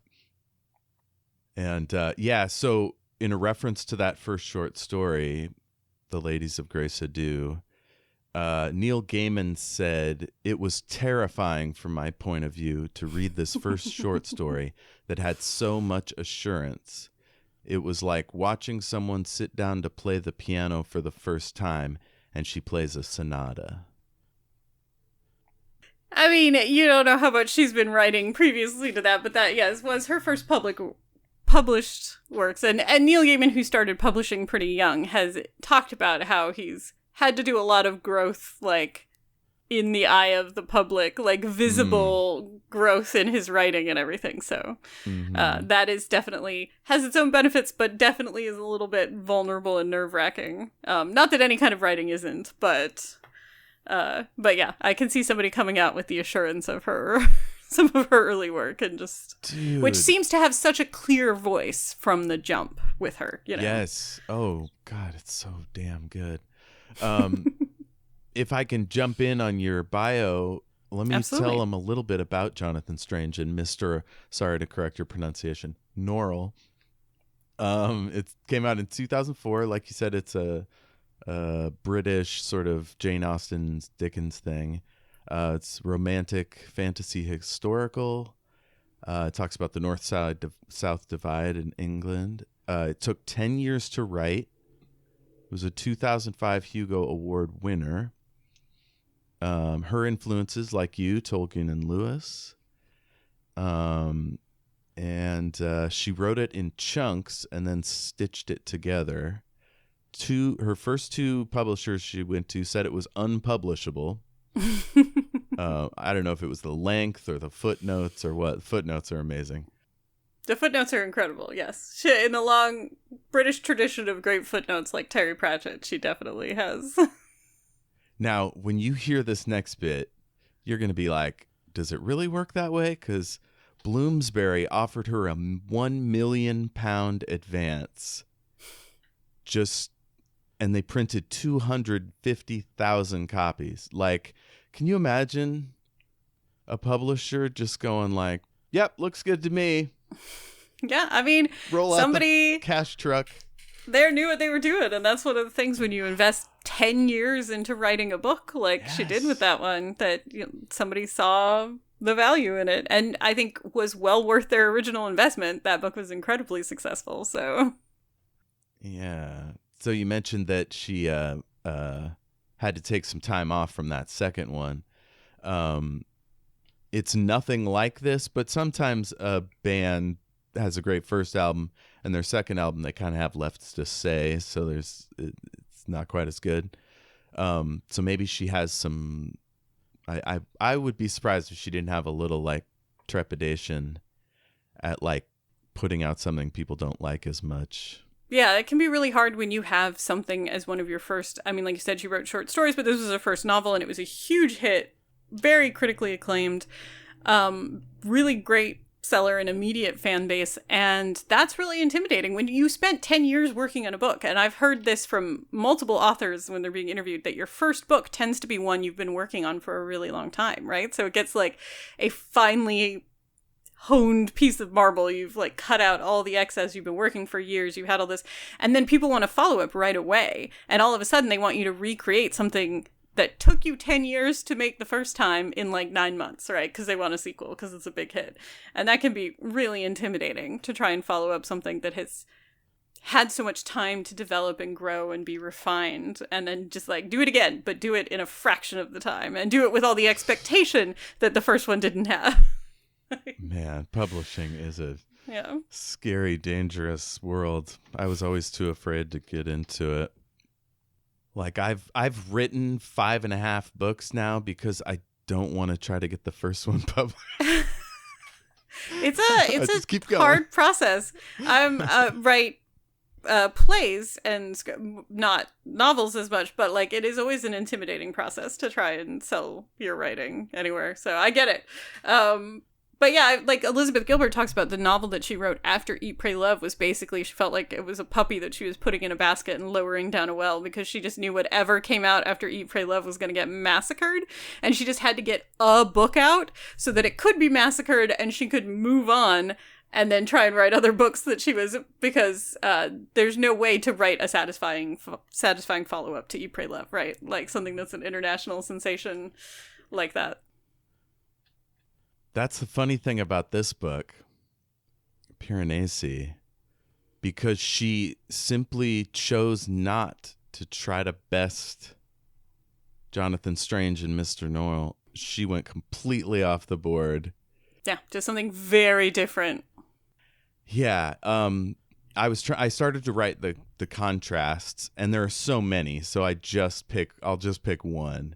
And so in a reference to that first short story, The Ladies of Grace Adieu, Neil Gaiman said, "It was terrifying from my point of view to read this first short story that had so much assurance. It was like watching someone sit down to play the piano for the first time, and she plays a sonata." I mean, you don't know how much she's been writing previously to that, but that, yes, was her first published works. And Neil Gaiman, who started publishing pretty young, has talked about how he's had to do a lot of growth, like, in the eye of the public, like, visible growth in his writing and everything. So that is definitely, has its own benefits, but definitely is a little bit vulnerable and nerve-wracking. Not that any kind of writing isn't, but yeah, I can see somebody coming out with the assurance of her, some of her early work, and just, which seems to have such a clear voice from the jump with her, you know? Yes. Oh, God, it's so damn good. If I can jump in on your bio, let me tell them a little bit about Jonathan Strange and Mr. Sorry to correct your pronunciation, Norrell. It came out in 2004. Like you said, it's a British sort of Jane Austen Dickens thing. It's romantic, fantasy, historical. It talks about the North-South divide in England. It took 10 years to write. It was a 2005 Hugo Award winner. Her influences, like you, Tolkien and Lewis. And she wrote it in chunks and then stitched it together. Her first two publishers she went to said it was unpublishable. I don't know if it was the length or the footnotes or what. Footnotes are amazing. The footnotes are incredible, yes. In the long British tradition of great footnotes like Terry Pratchett, she definitely has. Now, when you hear this next bit, you're going to be like, does it really work that way? Because Bloomsbury offered her a £1 million advance and they printed 250,000 copies. Like, can you imagine a publisher just going like, yep, looks good to me. Yeah, I mean, roll somebody out the cash truck. They knew what they were doing, and that's one of the things when you invest 10 years into writing a book, like she did with that one, that somebody saw the value in it, and I think was well worth their original investment. That book was incredibly successful, so. Yeah. So you mentioned that she had to take some time off from that second one. It's nothing like this, but sometimes a band has a great first album and their second album they kind of have left to say, so it's not quite as good. So maybe she has some. I would be surprised if she didn't have a little like trepidation at like putting out something people don't like as much. Yeah, it can be really hard when you have something as one of your first. I mean, like you said, she wrote short stories, but this was her first novel, and it was a huge hit. Very critically acclaimed, really great seller and immediate fan base, and that's really intimidating when you spent 10 years working on a book. And I've heard this from multiple authors when they're being interviewed, that your first book tends to be one you've been working on for a really long time, right? So it gets like a finely honed piece of marble. You've like cut out all the excess. You've been working for years. You've had all this, and then people want to follow up right away, and all of a sudden they want you to recreate something that took you 10 years to make the first time in like 9 months, right? Because they want a sequel, because it's a big hit. And that can be really intimidating to try and follow up something that has had so much time to develop and grow and be refined, and then just like do it again, but do it in a fraction of the time, and do it with all the expectation that the first one didn't have. Man, publishing is a scary, dangerous world. I was always too afraid to get into it. Like I've written 5.5 books now because I don't want to try to get the first one published. It's a hard process. I'm write plays and not novels as much, but like it is always an intimidating process to try and sell your writing anywhere. So I get it. But yeah, like Elizabeth Gilbert talks about the novel that she wrote after Eat, Pray, Love was basically, she felt like it was a puppy that she was putting in a basket and lowering down a well, because she just knew whatever came out after Eat, Pray, Love was going to get massacred. And she just had to get a book out so that it could be massacred and she could move on and then try and write other books that she was, because there's no way to write a satisfying follow-up to Eat, Pray, Love, right? Like something that's an international sensation like that. That's the funny thing about this book, Piranesi, because she simply chose not to try to best Jonathan Strange and Mr. Norrell. She went completely off the board. Yeah, just something very different. Yeah, I started to write the contrasts, and there are so many, so I'll just pick one.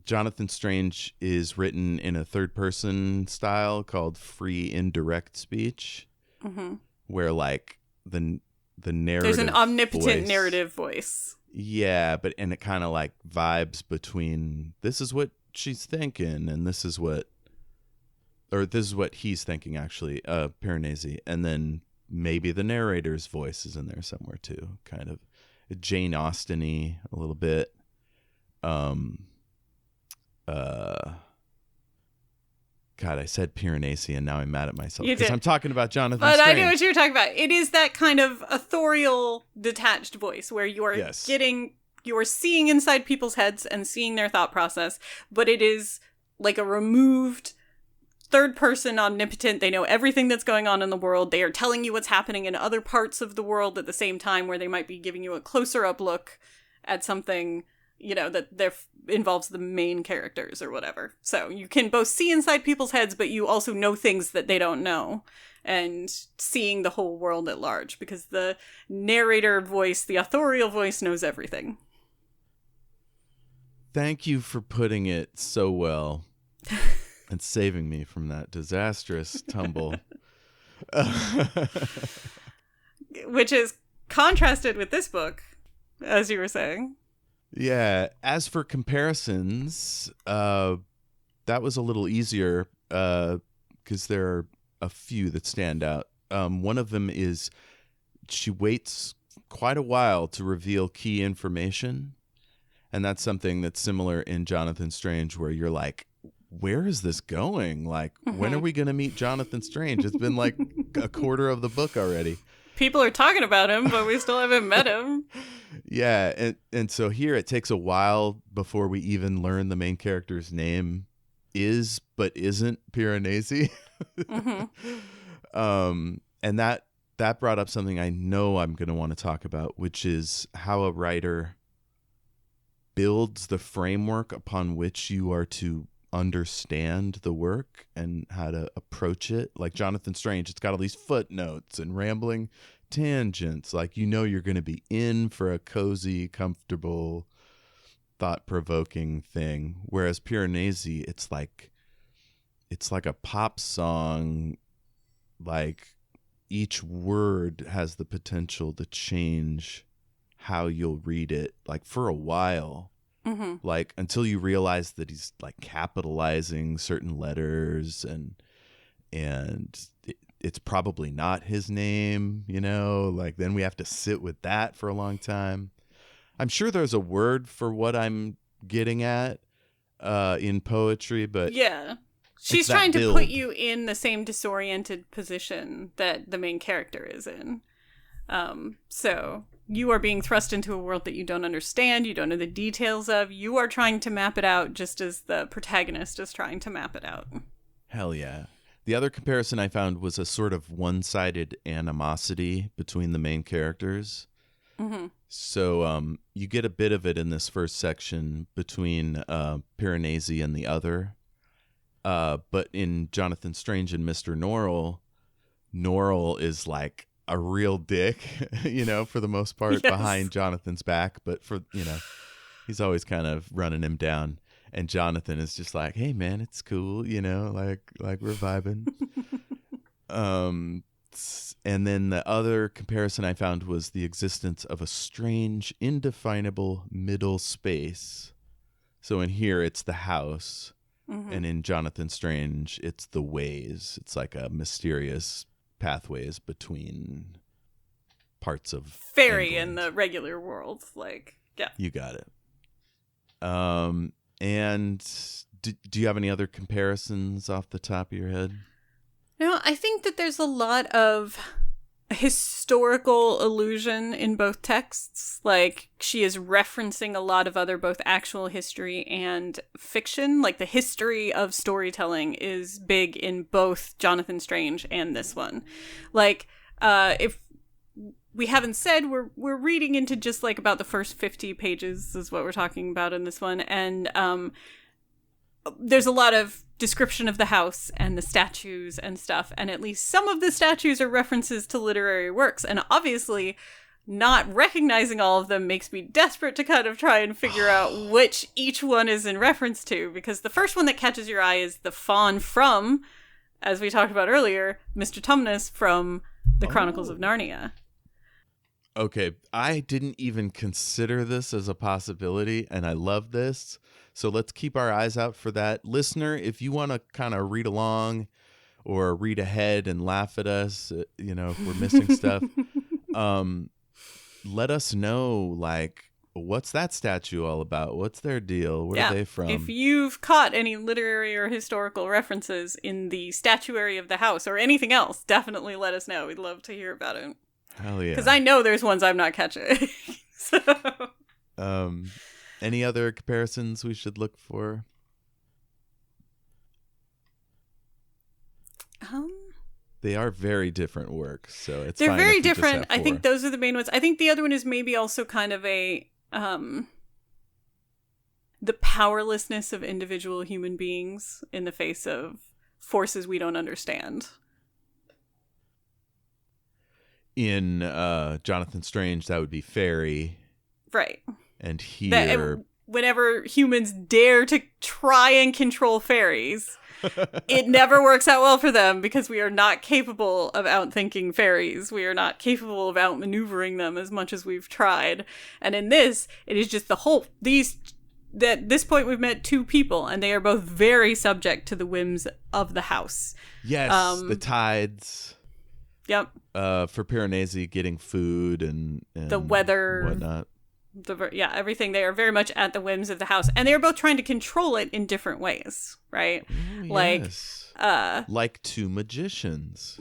Jonathan Strange is written in a third-person style called free indirect speech, where like the narrative, there's an omnipotent voice, narrative voice. Yeah, and it kind of like vibes between this is what she's thinking and this is what he's thinking, actually, Piranesi, and then maybe the narrator's voice is in there somewhere too, kind of Jane Austen-y a little bit. God, I said Piranesi and now I'm mad at myself because I'm talking about Jonathan Strange. But I know what you're talking about. It is that kind of authorial, detached voice where you are you are seeing inside people's heads and seeing their thought process, but it is like a removed third person, omnipotent. They know everything that's going on in the world. They are telling you what's happening in other parts of the world at the same time, where they might be giving you a closer up look at something, that involves the main characters or whatever. So you can both see inside people's heads, but you also know things that they don't know, and seeing the whole world at large, because the narrator voice, the authorial voice, knows everything. Thank you for putting it so well and saving me from that disastrous tumble. Which is contrasted with this book, as you were saying. Yeah. As for comparisons, that was a little easier because there are a few that stand out. One of them is she waits quite a while to reveal key information. And that's something that's similar in Jonathan Strange, where you're like, where is this going? Like, when are we going to meet Jonathan Strange? It's been like a quarter of the book already. People are talking about him, but we still haven't met him. Yeah. And so here it takes a while before we even learn the main character's name is, but isn't Piranesi. And that brought up something I know I'm going to want to talk about, which is how a writer builds the framework upon which you are to understand the work and how to approach it. Like Jonathan Strange, it's got all these footnotes and rambling tangents. Like, you're going to be in for a cozy, comfortable, thought-provoking thing. Whereas Piranesi, it's like a pop song. Like, each word has the potential to change how you'll read it, like for a while, like until you realize that he's like capitalizing certain letters and it's probably not his name, like then we have to sit with that for a long time. I'm sure there's a word for what I'm getting at in poetry, but yeah. She's trying to put you in the same disoriented position that the main character is in. So you are being thrust into a world that you don't understand, you don't know the details of. You are trying to map it out just as the protagonist is trying to map it out. Hell yeah. The other comparison I found was a sort of one-sided animosity between the main characters. So you get a bit of it in this first section between Piranesi and the other. But in Jonathan Strange and Mr. Norrell is like a real dick, for the most part, behind Jonathan's back. But he's always kind of running him down. And Jonathan is just like, hey, man, it's cool, like we're vibing. And then the other comparison I found was the existence of a strange, indefinable middle space. So in here, it's the house. And in Jonathan Strange, it's the ways. It's like a mysterious pathways between parts of fairy England. In the regular world. Like, yeah. You got it. And do you have any other comparisons off the top of your head? No, I think that there's a lot of historical allusion in both texts. Like, she is referencing a lot of other both actual history and fiction. Like, the history of storytelling is big in both Jonathan Strange and this one. Like, if we haven't said, we're reading into just like about the first 50 pages is what we're talking about in this one, and there's a lot of description of the house and the statues and stuff, and at least some of the statues are references to literary works, and obviously not recognizing all of them makes me desperate to kind of try and figure out which each one is in reference to, because the first one that catches your eye is the fawn from, as we talked about earlier, Mr. Tumnus from the Chronicles of Narnia. Okay, I didn't even consider this as a possibility, and I love this. So let's keep our eyes out for that. Listener, if you want to kind of read along or read ahead and laugh at us, if we're missing stuff, let us know, like, what's that statue all about? What's their deal? Where are they from? If you've caught any literary or historical references in the statuary of the house or anything else, definitely let us know. We'd love to hear about it. Hell yeah. Because I know there's ones I'm not catching. So. Any other comparisons we should look for? They are very different works, so it's they're fine very if we different. just have I think four. those are the main ones. I think the other one is maybe also kind of a the powerlessness of individual human beings in the face of forces we don't understand. In Jonathan Strange, that would be fairy. Right. And here, whenever humans dare to try and control fairies, it never works out well for them because we are not capable of outthinking fairies. We are not capable of outmaneuvering them as much as we've tried. And in this, it is just at this point we've met two people, and they are both very subject to the whims of the house. Yes, the tides. Yep. For Piranesi, getting food and the weather, whatnot. Everything. They are very much at the whims of the house, and they are both trying to control it in different ways, right? Oh, yes. Like two magicians.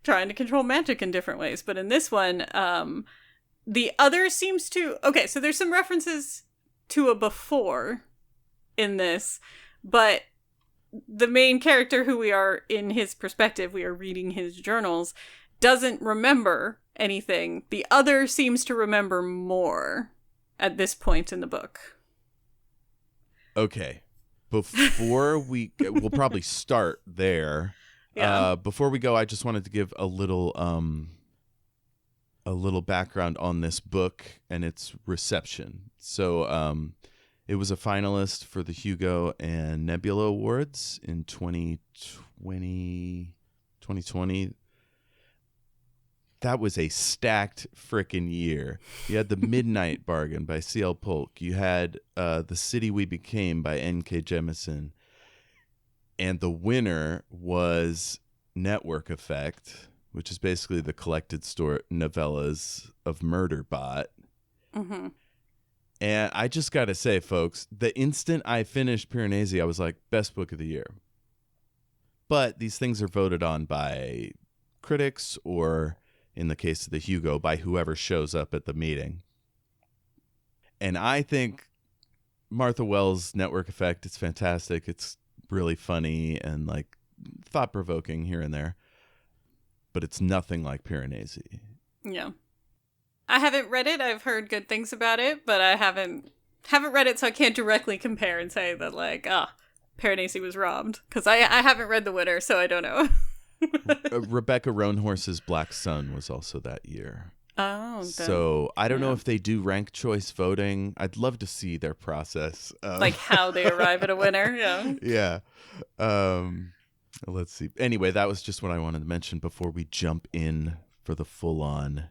Trying to control magic in different ways. But in this one, the other seems to... Okay, so there's some references to a before in this, but the main character, who we are in his perspective, we are reading his journals, doesn't remember anything. The other seems to remember more at this point in the book. Okay. Before we'll probably start there. Yeah. Before we go, I just wanted to give a little background on this book and its reception. So, it was a finalist for the Hugo and Nebula Awards in 2020. That was a stacked frickin' year. You had The Midnight Bargain by C.L. Polk. You had The City We Became by N.K. Jemisin. And the winner was Network Effect, which is basically the collected story novellas of Murderbot. Mm-hmm. And I just got to say, folks, the instant I finished Piranesi, I was like, best book of the year. But these things are voted on by critics, or in the case of the Hugo, by whoever shows up at the meeting. And I think Martha Wells' Network Effect, it's fantastic. It's really funny and like thought-provoking here and there. But it's nothing like Piranesi. Yeah. I haven't read it. I've heard good things about it, but I haven't read it, so I can't directly compare and say that, like, Piranesi was robbed. Because I haven't read The Winner, so I don't know. Rebecca Roanhorse's Black Sun was also that year. Oh. So I don't know if they do rank choice voting. I'd love to see their process. Like how they arrive at a winner, yeah. Yeah. Let's see. Anyway, that was just what I wanted to mention before we jump in for the full-on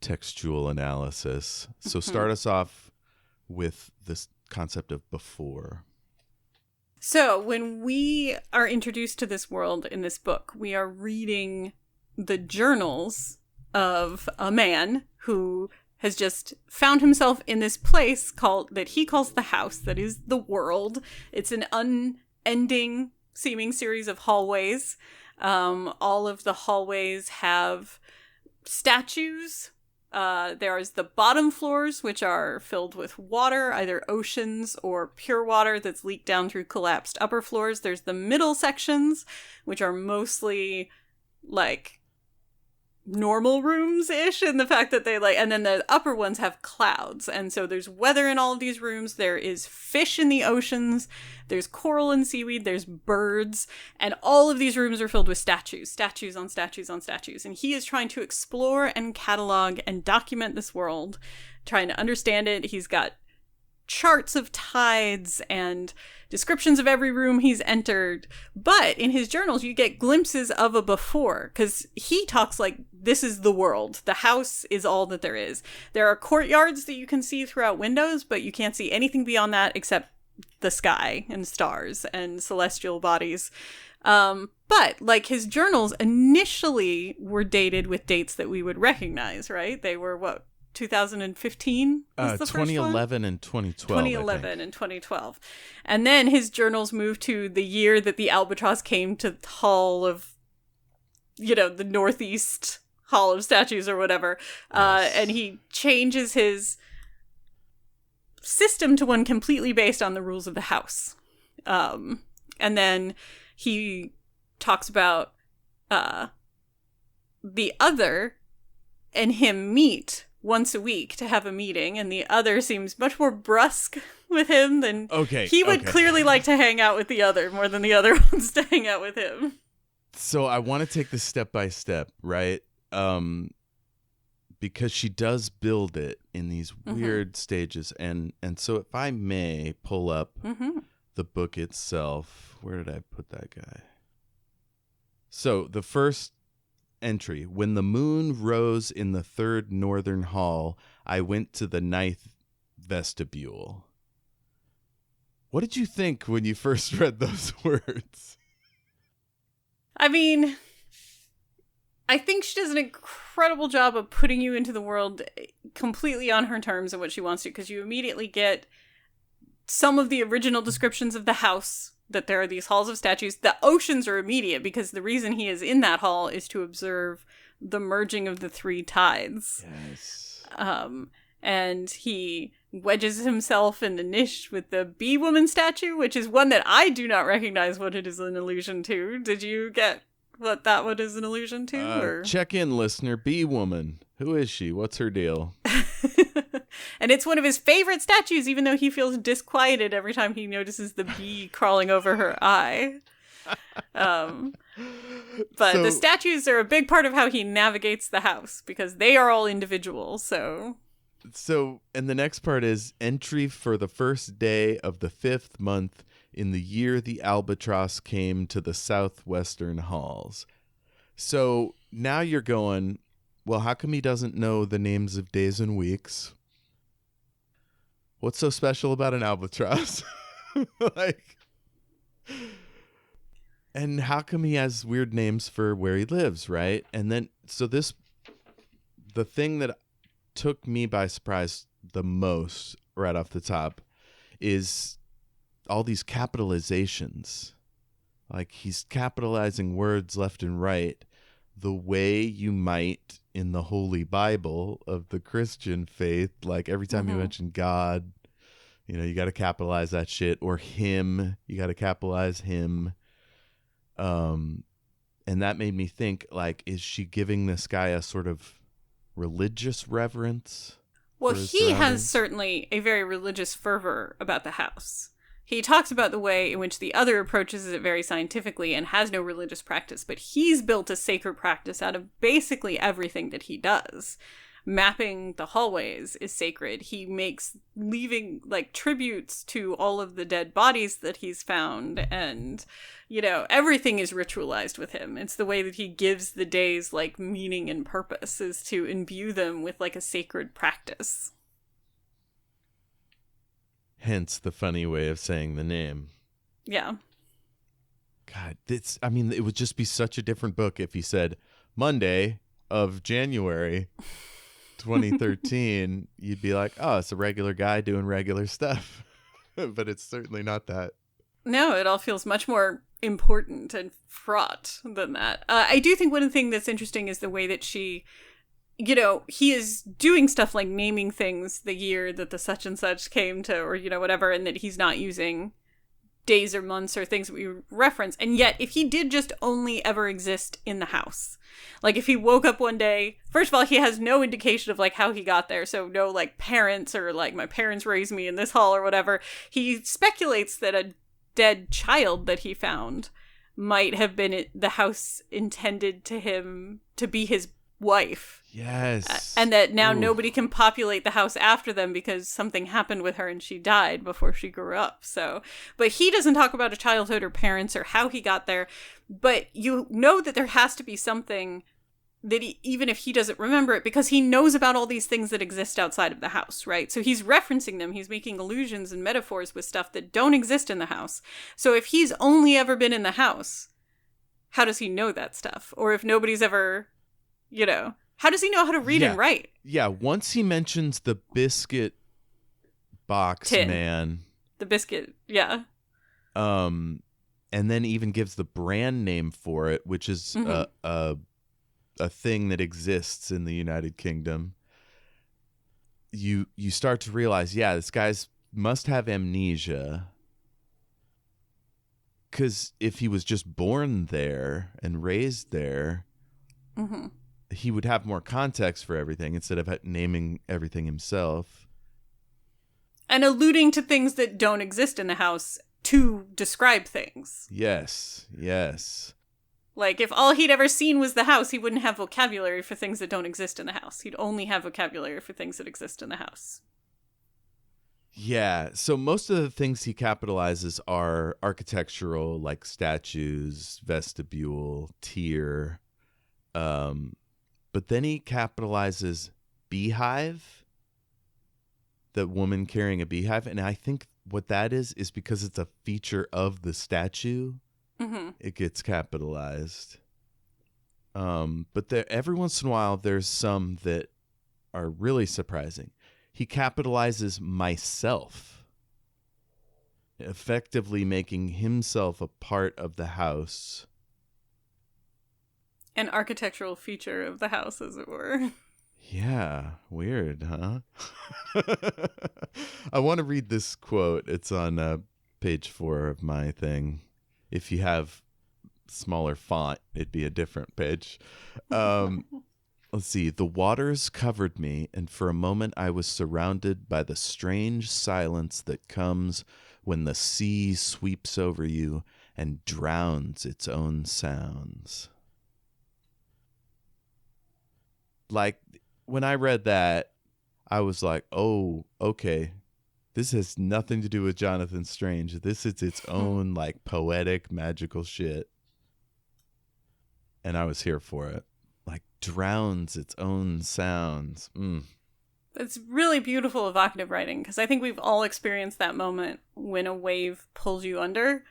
textual analysis. So start us off with this concept of before. So when we are introduced to this world in this book, we are reading the journals of a man who has just found himself in this place that he calls the house, that is the world. It's an unending seeming series of hallways. All of the hallways have statues. There's the bottom floors, which are filled with water, either oceans or pure water that's leaked down through collapsed upper floors. There's the middle sections, which are mostly like normal rooms-ish in the fact that and then the upper ones have clouds. And so there's weather in all of these rooms. There is fish in the oceans. There's coral and seaweed. There's birds. And all of these rooms are filled with statues on statues on statues. And he is trying to explore and catalog and document this world, trying to understand it. He's got charts of tides and descriptions of every room he's entered. But in his journals, you get glimpses of a before, because he talks like this is the world. The house is all that there is. There are courtyards that you can see throughout windows, but you can't see anything beyond that except the sky and stars and celestial bodies. But like his journals initially were dated with dates that we would recognize, right? They were what? 2015 was the 2011 and 2012. 2011 and 2012. And then his journals moved to the year that the albatross came to the hall of, the Northeast Hall of Statues or whatever. Yes. And he changes his system to one completely based on the rules of the house. And then he talks about the other and him meet once a week to have a meeting, and the other seems much more brusque with him than he would clearly like to hang out with the other more than the other wants to hang out with him. So I want to take this step by step, right? because she does build it in these weird stages. And so if I may pull up the book itself, where did I put that guy? So the first entry, when the moon rose in the third northern hall, I went to the ninth vestibule. What did you think when you first read those words? I mean, I think she does an incredible job of putting you into the world completely on her terms and what she wants to, because you immediately get some of the original descriptions of the house, that there are these halls of statues. The oceans are immediate, because the reason he is in that hall is to observe the merging of the three tides. Yes. And he wedges himself in the niche with the bee woman statue, which is one that I do not recognize what it is an allusion to. Did you get what that one is an allusion to? Or? Check in, listener. Bee woman. Who is she? What's her deal? And it's one of his favorite statues, even though he feels disquieted every time he notices the bee crawling over her eye. But the statues are a big part of how he navigates the house, because they are all individual. So, and the next part is entry for the first day of the 5th month in the year the albatross came to the southwestern halls. So now you're going, well, how come he doesn't know the names of days and weeks? What's so special about an albatross? And how come he has weird names for where he lives, right? And then, the thing that took me by surprise the most right off the top is all these capitalizations. Like, he's capitalizing words left and right the way you might in the Holy Bible of the Christian faith. Like, every time you mention God, you got to capitalize that shit. Or him, you got to capitalize him. And that made me think, like, is she giving this guy a sort of religious reverence? Well, he has certainly a very religious fervor about the house. He talks about the way in which the other approaches it very scientifically and has no religious practice, but he's built a sacred practice out of basically everything that he does. Mapping the hallways is sacred. He makes leaving tributes to all of the dead bodies that he's found, and everything is ritualized with him. It's the way that he gives the days meaning and purpose, is to imbue them with a sacred practice. Hence the funny way of saying the name. Yeah. God, it would just be such a different book if he said Monday of January 2013. You'd be like, oh, it's a regular guy doing regular stuff. But it's certainly not that. No, it all feels much more important and fraught than that. I do think one thing that's interesting is the way that she, he is doing stuff like naming things the year that the such and such came to, or, whatever, and that he's not using days or months or things that we reference. And yet, if he did just only ever exist in the house, if he woke up one day, first of all, he has no indication of how he got there. So no parents or my parents raised me in this hall or whatever. He speculates that a dead child that he found might have been the house intended to him to be his wife. Yes. And that now nobody can populate the house after them because something happened with her and she died before she grew up. So, but he doesn't talk about a childhood or parents or how he got there. But you know that there has to be something that even if he doesn't remember it, because he knows about all these things that exist outside of the house, right? So he's referencing them. He's making allusions and metaphors with stuff that don't exist in the house. So if he's only ever been in the house, how does he know that stuff? Or if nobody's ever, how does he know how to read and write? Yeah, once he mentions the biscuit box man. The biscuit, yeah. And then even gives the brand name for it, which is a thing that exists in the United Kingdom. You start to realize, this guy's must have amnesia. Because if he was just born there and raised there, he would have more context for everything instead of naming everything himself. And alluding to things that don't exist in the house to describe things. Yes. Like, if all he'd ever seen was the house, he wouldn't have vocabulary for things that don't exist in the house. He'd only have vocabulary for things that exist in the house. Yeah, so most of the things he capitalizes are architectural, like statues, vestibule, tier. But then he capitalizes beehive, the woman carrying a beehive. And I think what that is because it's a feature of the statue. Mm-hmm. It gets capitalized. But every once in a while, there's some that are really surprising. He capitalizes myself, effectively making himself a part of the house. An architectural feature of the house, as it were. Yeah, weird, huh? I want to read this quote. It's on page 4 of my thing. If you have smaller font, it'd be a different page. Let's see. The waters covered me, and for a moment I was surrounded by the strange silence that comes when the sea sweeps over you and drowns its own sounds. Like, when I read that, I was like, oh, okay. This has nothing to do with Jonathan Strange. This is its own, like, poetic, magical shit. And I was here for it. Like, drowns its own sounds. It's really beautiful, evocative writing, because I think we've all experienced that moment when a wave pulls you under,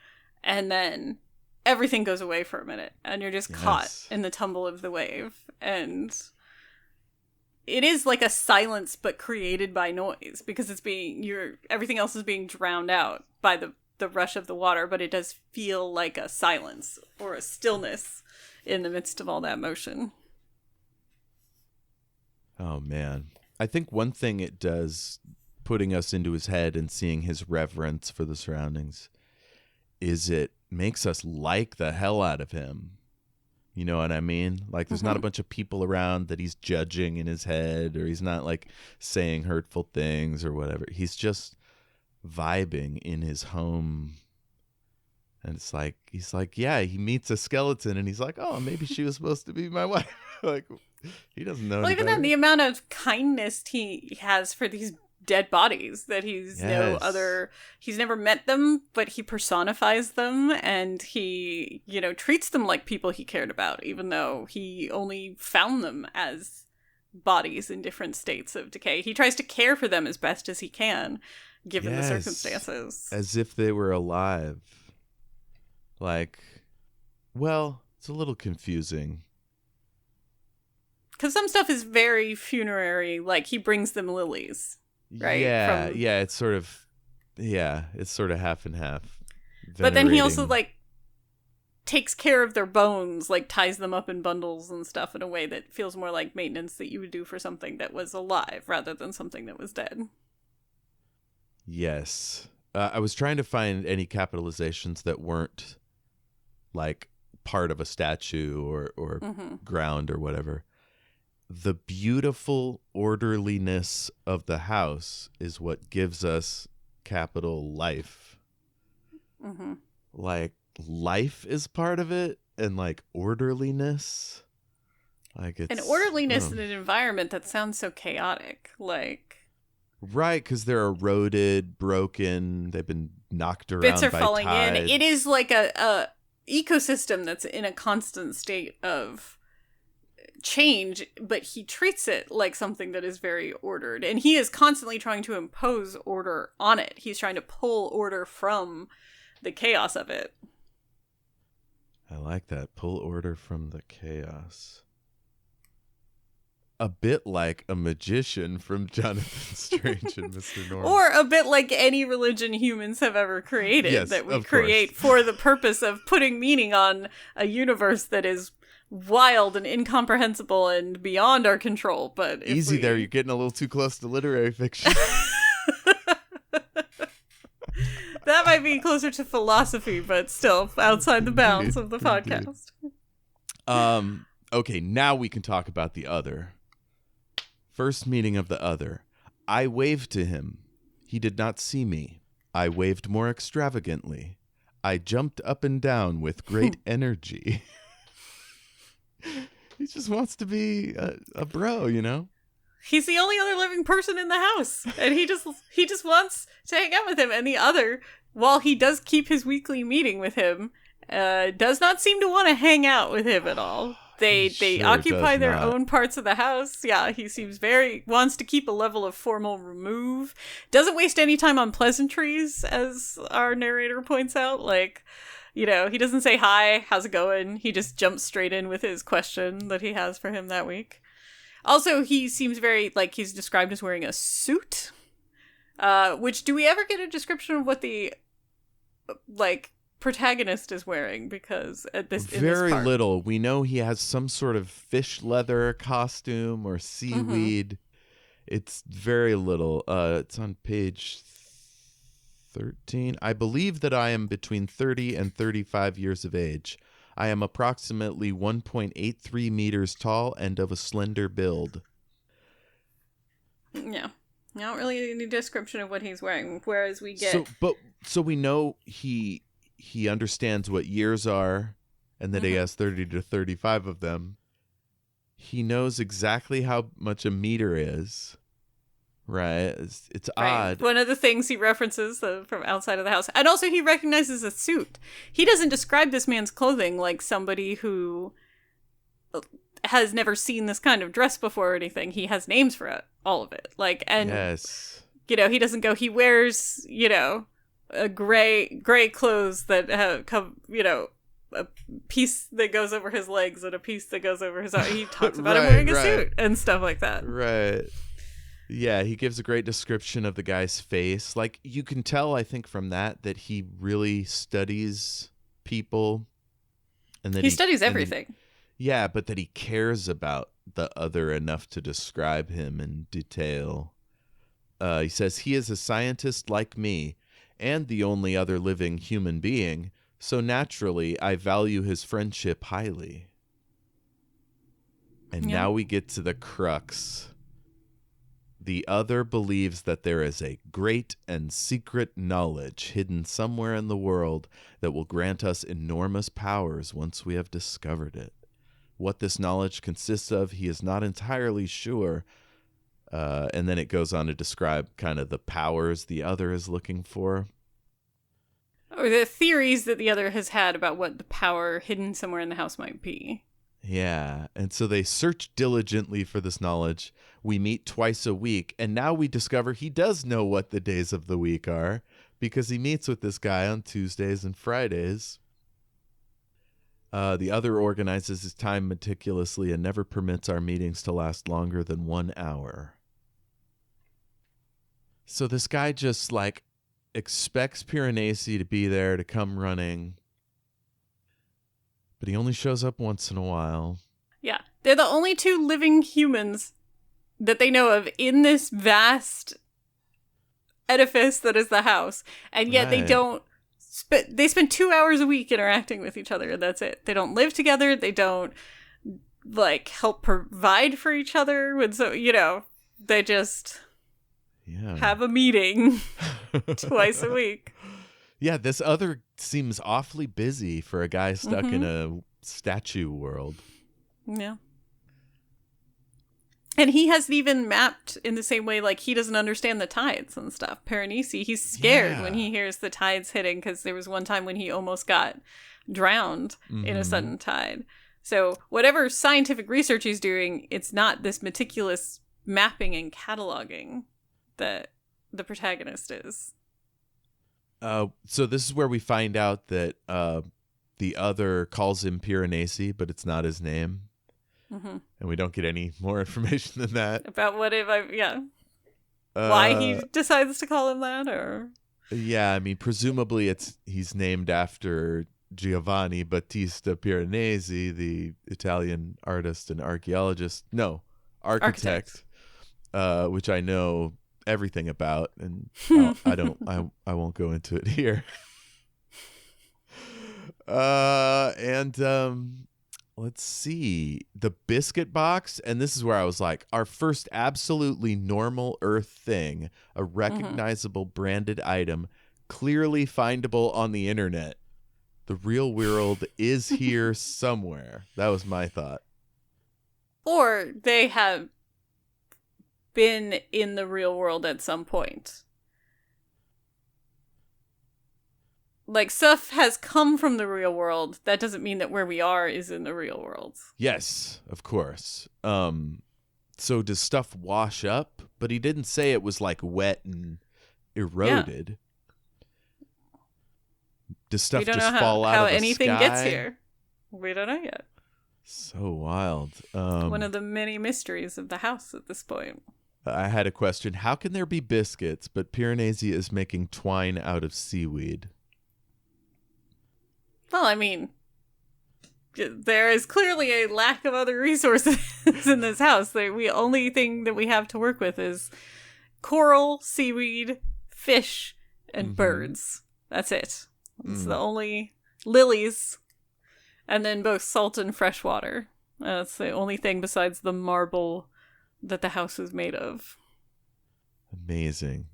and then everything goes away for a minute, and you're just caught in the tumble of the wave. And it is like a silence, but created by noise, because everything else is being drowned out by the rush of the water, but it does feel like a silence or a stillness in the midst of all that motion. Oh, man. I think one thing it does, putting us into his head and seeing his reverence for the surroundings, is it makes us like the hell out of him. You know what I mean? Like, there's not a bunch of people around that he's judging in his head, or he's not, like, saying hurtful things or whatever. He's just vibing in his home. And it's like, he's like, yeah, he meets a skeleton, and he's like, oh, maybe she was supposed to be my wife. Like, he doesn't know. Well, even then, the amount of kindness he has for these dead bodies, that he's he's never met them, but he personifies them, and he, treats them like people he cared about, even though he only found them as bodies in different states of decay. He tries to care for them as best as he can, given the circumstances. As if they were alive. Like, well, it's a little confusing. Because some stuff is very funerary, like he brings them lilies, right? Yeah, it's sort of half and half. But then he also, like, takes care of their bones, like ties them up in bundles and stuff in a way that feels more like maintenance that you would do for something that was alive rather than something that was dead. Yes. I was trying to find any capitalizations that weren't, like, part of a statue or ground or whatever. The beautiful orderliness of the house is what gives us capital life. Mm-hmm. Like, life is part of it, and, like, orderliness. Like, it's... And orderliness in an environment that sounds so chaotic, like... Right, because they're eroded, broken, they've been knocked around bits are by falling tides. in. It is like a ecosystem that's in a constant state of change, but he treats it like something that is very ordered, and he is constantly trying to impose order on it. He's trying to pull order from the chaos of it. I like that. Pull order from the chaos. A bit like a magician from Jonathan Strange and Mr. Norrell. Or a bit like any religion humans have ever created, that we create for the purpose of putting meaning on a universe that is wild and incomprehensible and beyond our control. But easy there, you're getting a little too close to literary fiction. That might be closer to philosophy, but still outside the bounds of the podcast. Okay, now we can talk about the other. First meeting of the other. I waved to him. He did not see me. I waved more extravagantly. I jumped up and down with great energy. He just wants to be a bro, you know? He's the only other living person in the house, and he just wants to hang out with him. And the other, while he does keep his weekly meeting with him, does not seem to want to hang out with him at all. They Sure occupy does their not. own parts of the house. Yeah, he seems wants to keep a level of formal remove. Doesn't waste any time on pleasantries, as our narrator points out. Like, you know, he doesn't say hi, how's it going? He just jumps straight in with his question that he has for him that week. Also, he seems very, like, he's described as wearing a suit. Which, do we ever get a description of what the, like, protagonist is wearing? Because in this part, little. We know he has some sort of fish leather costume or seaweed. It's very little. It's on page 13. I believe that I am between 30 and 35 years of age. I am approximately 1.83 meters tall and of a slender build. Yeah. Not really any description of what he's wearing, whereas we get... So we know he understands what years are, and that he has 30 to 35 of them. He knows exactly how much a meter is, right? It's odd. One of the things he references from outside of the house. And also he recognizes a suit. He doesn't describe this man's clothing like somebody who has never seen this kind of dress before or anything. He has names for it, all of it. Like, and, yes. You know, he doesn't go, he wears, you know, a gray clothes that have come, you know, a piece that goes over his legs and a piece that goes over his arm. He talks about him wearing a suit and stuff like that. Right. Yeah, he gives a great description of the guy's face. Like, you can tell, I think, from that he really studies people. And that he studies everything. Yeah, but that he cares about the other enough to describe him in detail. He says, he is a scientist like me, and the only other living human being, so naturally I value his friendship highly. And now we get to the crux. The other believes that there is a great and secret knowledge hidden somewhere in the world that will grant us enormous powers once we have discovered it. What this knowledge consists of, he is not entirely sure. And then it goes on to describe kind of the powers the other is looking for. Or the theories that the other has had about what the power hidden somewhere in the house might be. Yeah, and so they search diligently for this knowledge. We meet twice a week, and now we discover he does know what the days of the week are, because he meets with this guy on Tuesdays and Fridays. The other organizes his time meticulously and never permits our meetings to last longer than 1 hour. So this guy just, like, expects Piranesi to be there to come running, but he only shows up once in a while. Yeah. They're the only two living humans that they know of in this vast edifice that is the house. And yet they don't... They spend 2 hours a week interacting with each other, and that's it. They don't live together. They don't, like, help provide for each other. And so, you know, they just have a meeting twice a week. Yeah, this other seems awfully busy for a guy stuck in a statue world. Yeah. And he hasn't even mapped in the same way, like, he doesn't understand the tides and stuff. Piranesi, he's scared when he hears the tides hitting, because there was one time when he almost got drowned in a sudden tide. So whatever scientific research he's doing, it's not this meticulous mapping and cataloging that the protagonist is. So this is where we find out that the other calls him Piranesi, but it's not his name. And we don't get any more information than that. About why he decides to call him that, or... Yeah, I mean, presumably he's named after Giovanni Battista Piranesi, the Italian artist and archaeologist. No, architect. Which I know everything about, and I won't go into it here. Let's see, the biscuit box, and this is where I was like, our first absolutely normal Earth thing, a recognizable branded item, clearly findable on the internet. The real world is here somewhere. That was my thought. Or they have been in the real world at some point. Like, stuff has come from the real world. That doesn't mean that where we are is in the real world. Yes, of course. So does stuff wash up? But he didn't say it was like wet and eroded. Yeah. Does stuff just fall out of the sky? We don't know how anything gets here. We don't know yet. So wild. One of the many mysteries of the house at this point. I had a question. How can there be biscuits, but Piranesi is making twine out of seaweed? Well, I mean, there is clearly a lack of other resources in this house. The only thing that we have to work with is coral, seaweed, fish, and birds. That's it. It's the only lilies, and then both salt and fresh water. That's the only thing besides the marble that the house is made of. Amazing.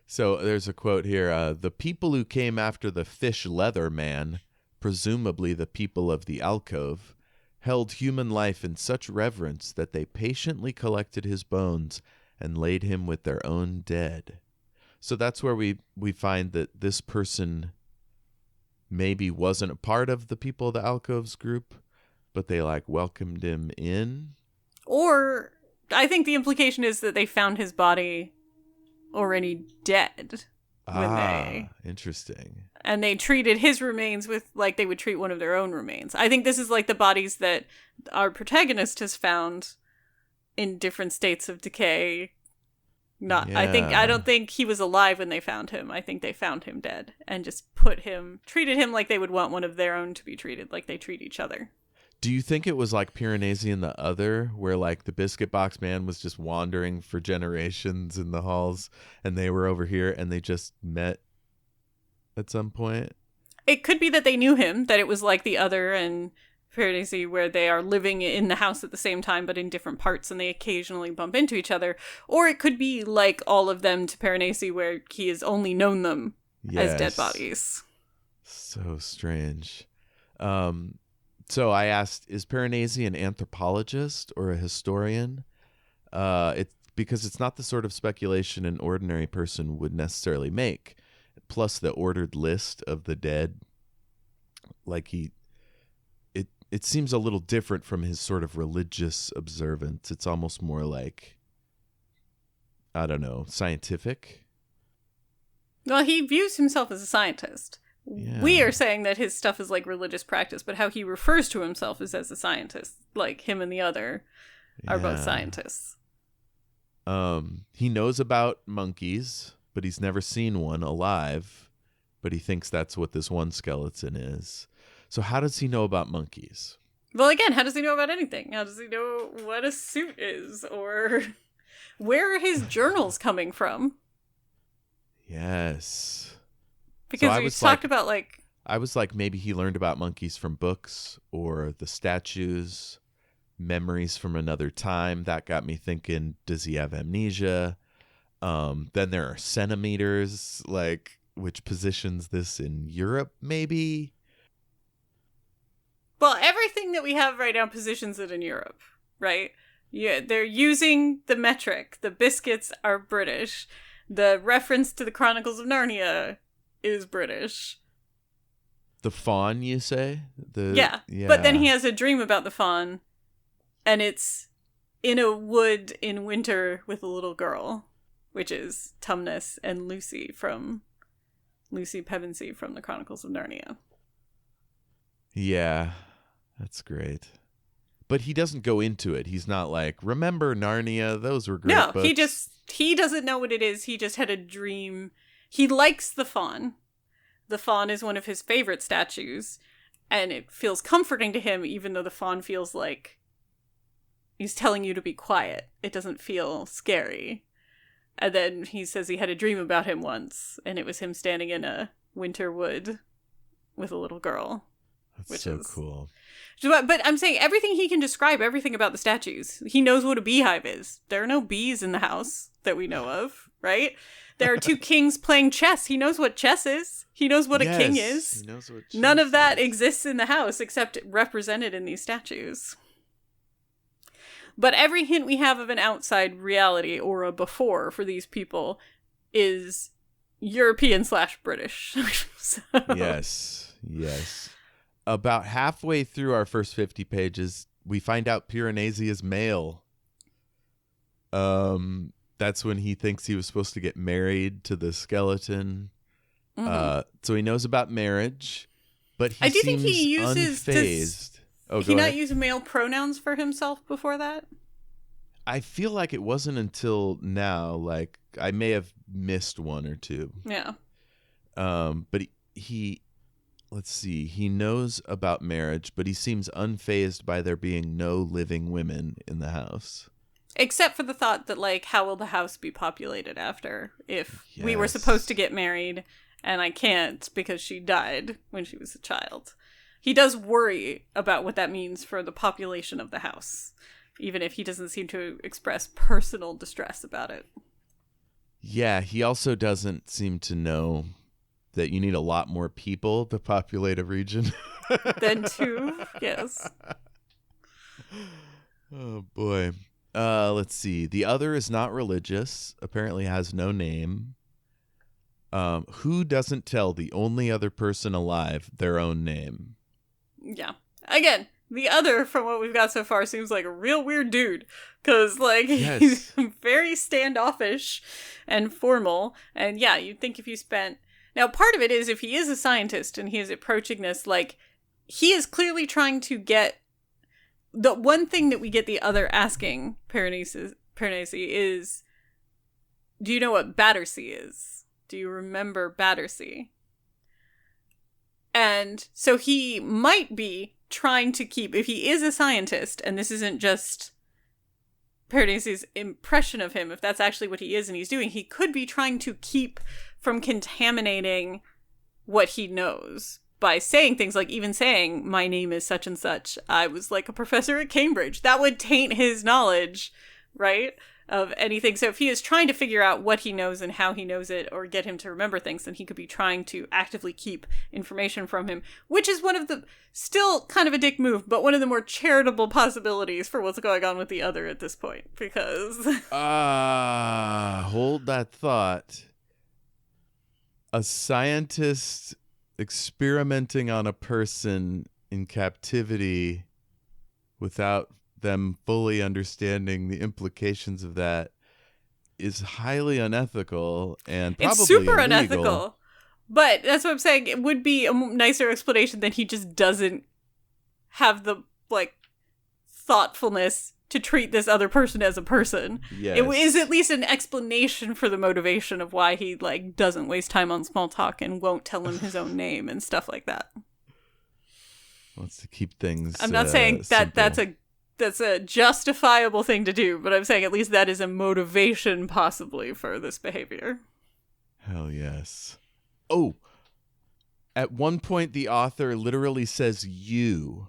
So there's a quote here. The people who came after the fish leather man, presumably the people of the alcove, held human life in such reverence that they patiently collected his bones and laid him with their own dead. So that's where we find that this person maybe wasn't a part of the people of the alcoves group, but they like welcomed him in. Or I think the implication is that they found his body already dead. Interesting. And they treated his remains with like they would treat one of their own remains. I think this is like the bodies that our protagonist has found in different states of decay. I don't think he was alive when they found him. I think they found him dead and just treated him like they would want one of their own to be treated, like they treat each other. Do you think it was like Piranesi and the Other, where like the biscuit box man was just wandering for generations in the halls and they were over here and they just met at some point? It could be that they knew him, that it was like the Other and Piranesi, where they are living in the house at the same time but in different parts and they occasionally bump into each other. Or it could be like all of them to Piranesi, where he has only known them as dead bodies. So strange. So I asked, is Piranesi an anthropologist or a historian? Because it's not the sort of speculation an ordinary person would necessarily make. Plus the ordered list of the dead, like it seems a little different from his sort of religious observance. It's almost more like, I don't know, scientific. Well, he views himself as a scientist. Yeah. We are saying that his stuff is like religious practice, but how he refers to himself is as a scientist. Like him and the Other are both scientists. He knows about monkeys, but he's never seen one alive, but he thinks that's what this one skeleton is. So how does he know about monkeys? Well, again, how does he know about anything? How does he know what a suit is, or where are his journals coming from? Yes. Because we talked about like... I was like, maybe he learned about monkeys from books or the statues, memories from another time. That got me thinking, does he have amnesia? Then there are centimeters, like, which positions this in Europe, maybe? Well, everything that we have right now positions it in Europe, right? Yeah, they're using the metric. The biscuits are British. The reference to the Chronicles of Narnia is British. The fawn, you say? Yeah. But then he has a dream about the fawn, and it's in a wood in winter with a little girl, which is Tumnus and Lucy Pevensey from the Chronicles of Narnia. Yeah, that's great. But he doesn't go into it. He's not like, remember Narnia? Those were great books. No, he doesn't know what it is. He just had a dream. He likes the fawn. The fawn is one of his favorite statues, and it feels comforting to him, even though the fawn feels like he's telling you to be quiet. It doesn't feel scary. And then he says he had a dream about him once, and it was him standing in a winter wood with a little girl. That's so cool. But I'm saying everything he can describe, everything about the statues. He knows what a beehive is. There are no bees in the house that we know of, right? There are two kings playing chess. He knows what chess is. He knows what a king is. He knows what None of that exists in the house except represented in these statues. But every hint we have of an outside reality or a before for these people is European/British. So. Yes. About halfway through our first 50 pages, we find out Piranesi is male. That's when he thinks he was supposed to get married to the skeleton. So he knows about marriage, but he seems think he uses unfazed. Did he not use male pronouns for himself before that? I feel like it wasn't until now. Like, I may have missed one or two. Yeah. But he let's see, he knows about marriage, but he seems unfazed by there being no living women in the house. Except for the thought that, like, how will the house be populated after if we were supposed to get married and I can't because she died when she was a child. He does worry about what that means for the population of the house, even if he doesn't seem to express personal distress about it. Yeah, he also doesn't seem to know that you need a lot more people to populate a region. Than two, yes. Oh, boy. Let's see. The other is not religious, apparently has no name. Who doesn't tell the only other person alive their own name? Yeah. Again, the other, from what we've got so far, seems like a real weird dude. Because, like, he's very standoffish and formal. And yeah, you'd think if you spent... Now, part of it is if he is a scientist and he is approaching this, like, he is clearly trying to get... The one thing that we get the other asking Piranesi is, do you know what Battersea is? Do you remember Battersea? And so he might be trying to keep, if he is a scientist, and this isn't just Piranesi's impression of him, if that's actually what he is and he's doing, he could be trying to keep from contaminating what he knows by saying things like, even saying, my name is such and such, I was like a professor at Cambridge. That would taint his knowledge, right, of anything. So if he is trying to figure out what he knows and how he knows it, or get him to remember things, then he could be trying to actively keep information from him, which is one of the, still kind of a dick move, but one of the more charitable possibilities for what's going on with the other at this point, because... hold that thought. A scientist experimenting on a person in captivity without them fully understanding the implications of that is highly unethical and probably it's super illegal. Unethical. But that's what I'm saying. It would be a nicer explanation that he just doesn't have the, like, thoughtfulness to treat this other person as a person. Yes. It is at least an explanation for the motivation of why he, like, doesn't waste time on small talk and won't tell him his own name and stuff like that. Wants to keep things I'm not saying that simple. that's a justifiable thing to do, but I'm saying at least that is a motivation possibly for this behavior. Hell yes. Oh, at one point the author literally says you,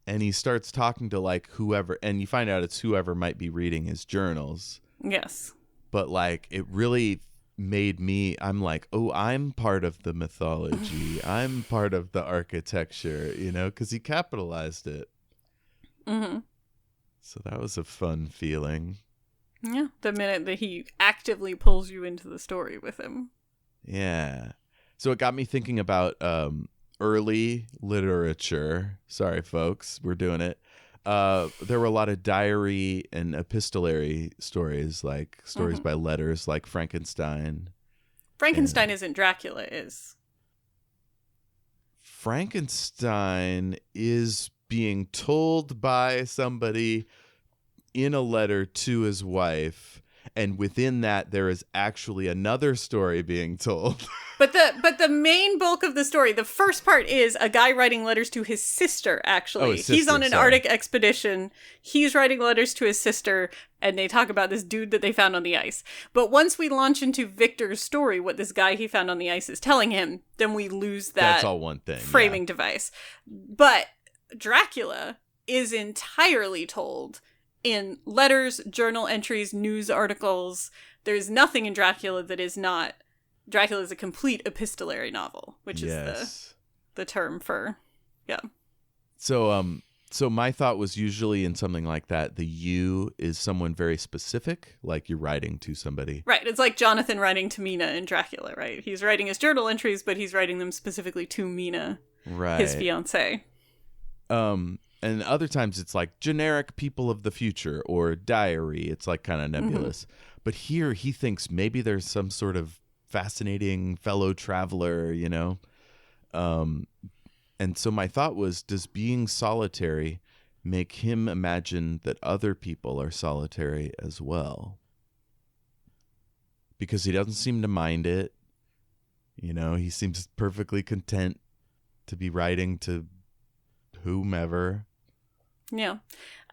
and he starts talking to, like, whoever, and you find out it's whoever might be reading his journals. Yes. But, like, it really made me, I'm like, oh, I'm part of the mythology. I'm part of the architecture, you know, because he capitalized it. Mm-hmm. So that was a fun feeling. Yeah, the minute that he actively pulls you into the story with him. Yeah. So it got me thinking about early literature. Sorry, folks, we're doing it. There were a lot of diary and epistolary stories, like stories by letters, like Frankenstein. Frankenstein isn't Dracula, is. Frankenstein is being told by somebody in a letter to his wife, and within that there is actually another story being told. But the main bulk of the story, the first part, is a guy writing letters to his sister, actually. Oh, his sister, he's on an Arctic expedition. He's writing letters to his sister, and they talk about this dude that they found on the ice. But once we launch into Victor's story, what this guy he found on the ice is telling him, then we lose that That's all one thing, framing device. But Dracula is entirely told in letters, journal entries, news articles. There's nothing in Dracula that is not... Dracula is a complete epistolary novel, which is the term for... Yeah. So So my thought was usually in something like that, the you is someone very specific, like you're writing to somebody. Right. It's like Jonathan writing to Mina in Dracula, right? He's writing his journal entries, but he's writing them specifically to Mina, Right. his fiancée. And other times it's like generic people of the future or diary. It's like kind of nebulous. But here he thinks maybe there's some sort of fascinating fellow traveler, you know? And so my thought was, does being solitary make him imagine that other people are solitary as well? Because he doesn't seem to mind it. You know, he seems perfectly content to be writing to whomever. Yeah.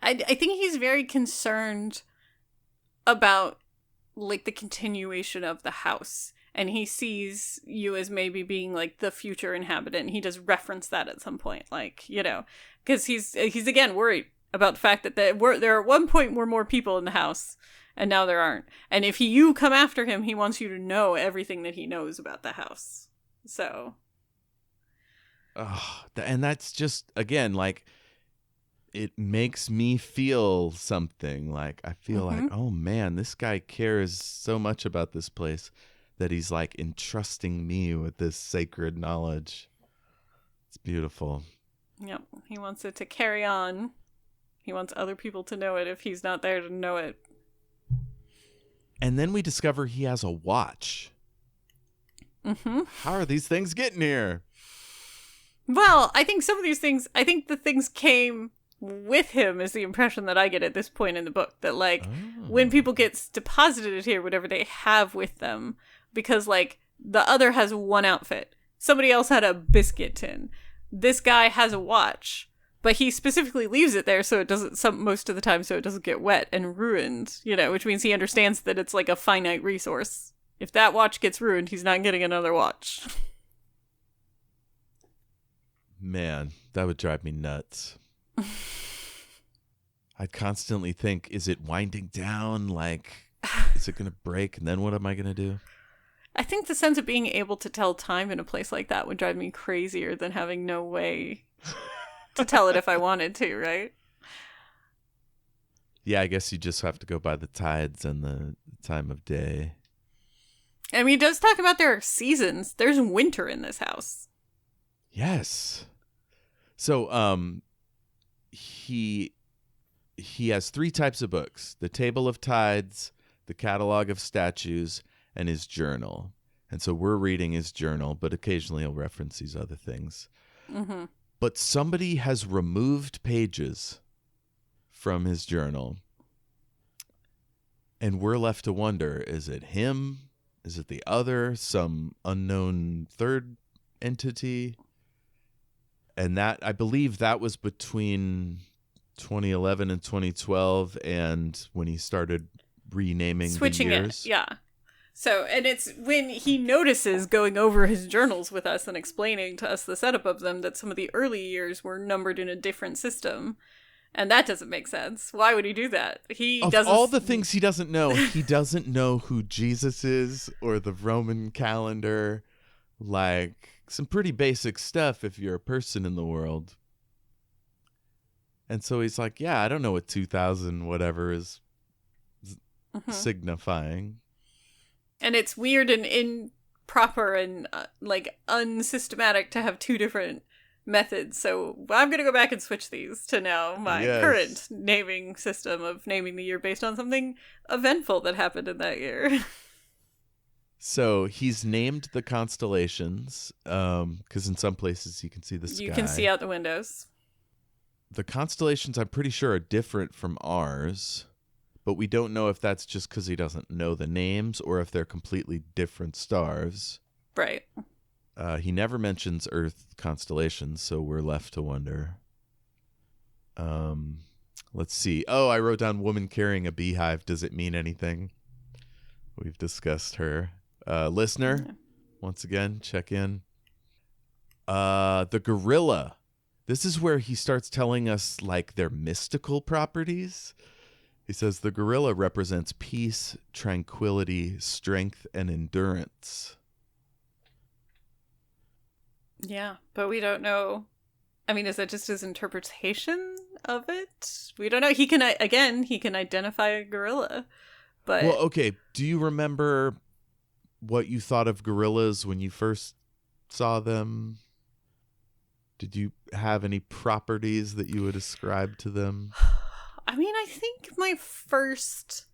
I think he's very concerned about, like, the continuation of the house. And he sees you as maybe being, like, the future inhabitant. He does reference that at some point. Like, you know, because he's again, worried about the fact that there at one point were more people in the house, and now there aren't. And if you come after him, he wants you to know everything that he knows about the house. So... and that's just, again, like, it makes me feel something. Like, I feel like, oh man, this guy cares so much about this place that he's like entrusting me with this sacred knowledge. It's beautiful. Yep. He wants it to carry on. He wants other people to know it if he's not there to know it. And then we discover he has a watch. How are these things getting here? Well, I think some of these things, I think the things came with him is the impression that I get at this point in the book. That, like, when people get deposited here, whatever they have with them, because, like, the other has one outfit. Somebody else had a biscuit tin. This guy has a watch, but he specifically leaves it there so it doesn't, most of the time, so it doesn't get wet and ruined, you know, which means he understands that it's like a finite resource. If that watch gets ruined, he's not getting another watch. Man, that would drive me nuts. I'd constantly think, is it winding down? Like, is it going to break? And then what am I going to do? I think the sense of being able to tell time in a place like that would drive me crazier than having no way to tell it if I wanted to, right? Yeah, I guess you just have to go by the tides and the time of day. I mean, he does talk about there are seasons. There's winter in this house. Yes. So, he has 3 types of books: the Table of Tides, the Catalog of Statues, and his journal. And so we're reading his journal, but occasionally he'll reference these other things. But somebody has removed pages from his journal, and we're left to wonder, is it him? Is it the other? Some unknown third entity? And that, I believe that was between 2011 and 2012, and when he started renaming Switching the years. it, yeah. So, and it's when he notices, going over his journals with us and explaining to us the setup of them, that some of the early years were numbered in a different system. And that doesn't make sense. Why would he do that? Of all the things he doesn't know, he doesn't know who Jesus is or the Roman calendar. Like, some pretty basic stuff if you're a person in the world. And so he's like, yeah, I don't know what 2000 whatever is signifying. And it's weird and improper and like unsystematic to have 2 different methods. So I'm going to go back and switch these to now my current naming system of naming the year based on something eventful that happened in that year. So he's named the constellations because in some places you can see the sky. You can see out the windows. The constellations, I'm pretty sure, are different from ours, but we don't know if that's just because he doesn't know the names or if they're completely different stars. Right. He never mentions Earth constellations, so we're left to wonder. Let's see. Oh, I wrote down woman carrying a beehive. Does it mean anything? We've discussed her. Listener, once again, check in. The gorilla. This is where he starts telling us, like, their mystical properties. He says the gorilla represents peace, tranquility, strength, and endurance. Yeah, but we don't know. I mean, is that just his interpretation of it. We don't know. He can identify a gorilla. But well, okay. Do you remember what you thought of gorillas when you first saw them? Did you have any properties that you would ascribe to them? I mean, I think my first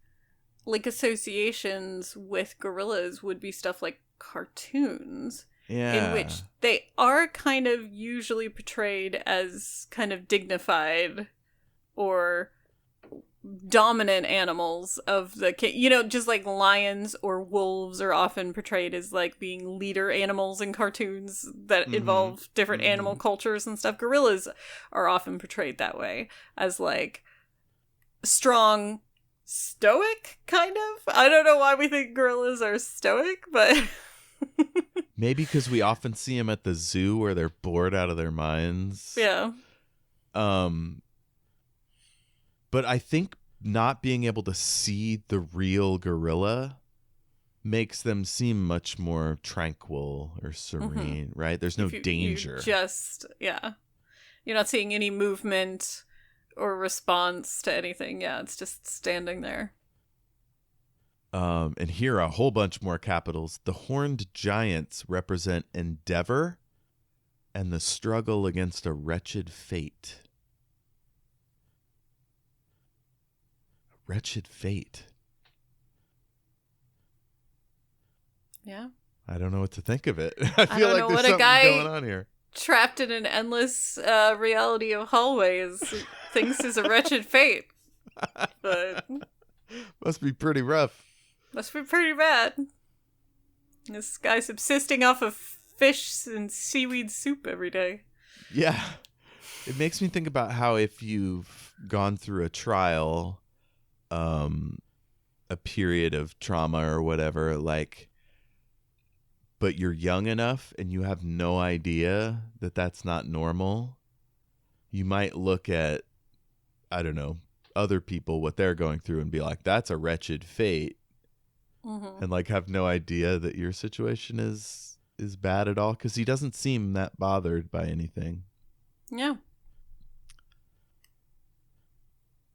associations with gorillas would be stuff like cartoons. Yeah. In which they are kind of usually portrayed as kind of dignified or dominant animals of the just like lions or wolves are often portrayed as like being leader animals in cartoons that involve different animal cultures and stuff. Gorillas are often portrayed that way, as like strong, stoic, kind of. I don't know why we think gorillas are stoic, but maybe because we often see them at the zoo where they're bored out of their minds. Yeah. But I think not being able to see the real gorilla makes them seem much more tranquil or serene, right? There's no danger. You're not seeing any movement or response to anything. Yeah, it's just standing there. And here are a whole bunch more capitals. The horned giants represent endeavor and the struggle against a wretched fate. Wretched fate. Yeah. I don't know what to think of it. I feel don't like know there's what a something guy going on here. Trapped in an endless reality of hallways thinks is a wretched fate. But must be pretty rough. Must be pretty bad. This guy's subsisting off of fish and seaweed soup every day. Yeah. It makes me think about how if you've gone through a trial, a period of trauma or whatever, like, but you're young enough and you have no idea that that's not normal, you might look at, I don't know, other people, what they're going through and be like, that's a wretched fate. And like have no idea that your situation is bad at all, because he doesn't seem that bothered by anything. Yeah.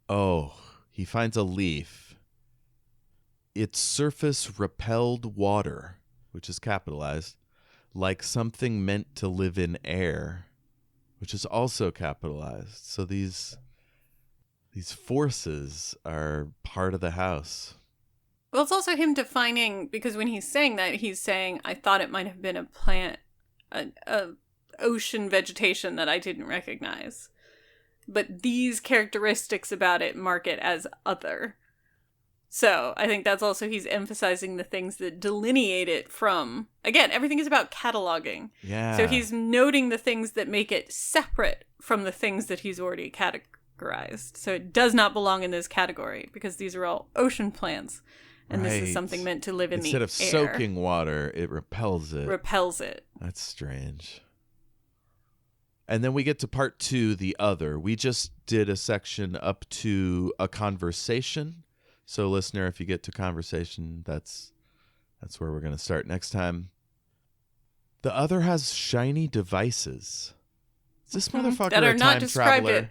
Oh, he finds a leaf. Its surface repelled water, which is capitalized, like something meant to live in air, which is also capitalized. So these forces are part of the house. Well, it's also him defining, because when he's saying that, he's saying, I thought it might have been a plant, a ocean vegetation that I didn't recognize. But these characteristics about it mark it as other. So I think that's also, he's emphasizing the things that delineate it from, again, everything is about cataloging. Yeah. So he's noting the things that make it separate from the things that he's already categorized. So it does not belong in this category because these are all ocean plants. And This is something meant to live in the air. Instead of soaking water, it repels it. That's strange. And then we get to part 2, the other. We just did a section up to a conversation. So listener, if you get to conversation, that's where we're going to start next time. The other has shiny devices. Is this motherfucker that are a not time traveler?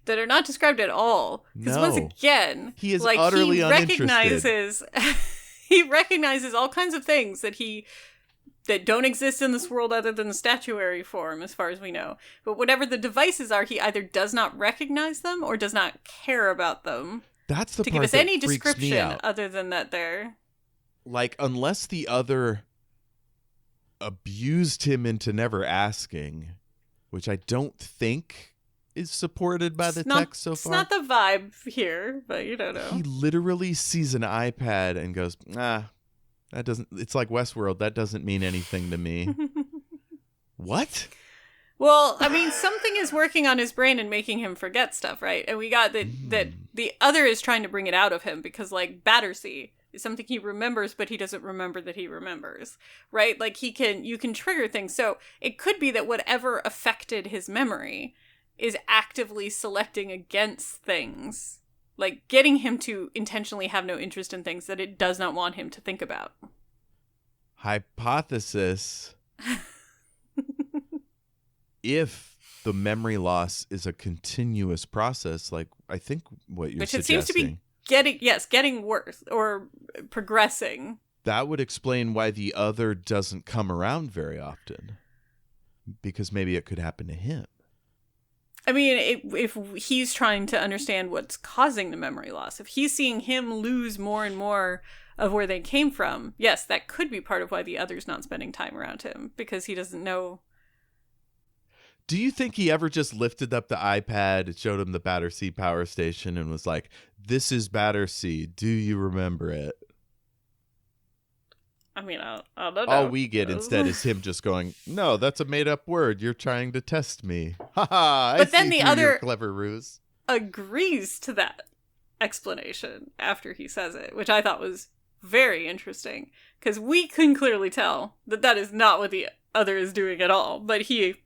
That are not described at all. Because once again, he is utterly uninterested. He recognizes all kinds of things that don't exist in this world other than the statuary form, as far as we know. But whatever the devices are, he either does not recognize them or does not care about them. That's the to part give us that any freaks me description out. other than that they're like, unless the other abused him into never asking, which I don't think is supported by the text so far. It's not the vibe here, but you don't know. He literally sees an iPad and goes, that doesn't, it's like Westworld, that doesn't mean anything to me. What? Well, I mean, something is working on his brain and making him forget stuff, right? And we got that the other is trying to bring it out of him because, like, Battersea is something he remembers, but he doesn't remember that he remembers, right? Like, you can trigger things. So it could be that whatever affected his memory is actively selecting against things, like getting him to intentionally have no interest in things that it does not want him to think about. Hypothesis. If the memory loss is a continuous process, like I think what you're Which suggesting. it seems to be getting worse or progressing. That would explain why the other doesn't come around very often. Because maybe it could happen to him. I mean, if he's trying to understand what's causing the memory loss, if he's seeing him lose more and more of where they came from, yes, that could be part of why the other's not spending time around him, because he doesn't know. Do you think he ever just lifted up the iPad, it showed him the Battersea power station, and was like, "This is Battersea. Do you remember it?" I mean, I don't know. All we get instead is him just going, "No, that's a made-up word. You're trying to test me." Ha ha! But then the other clever ruse agrees to that explanation after he says it, which I thought was very interesting, because we can clearly tell that is not what the other is doing at all, but he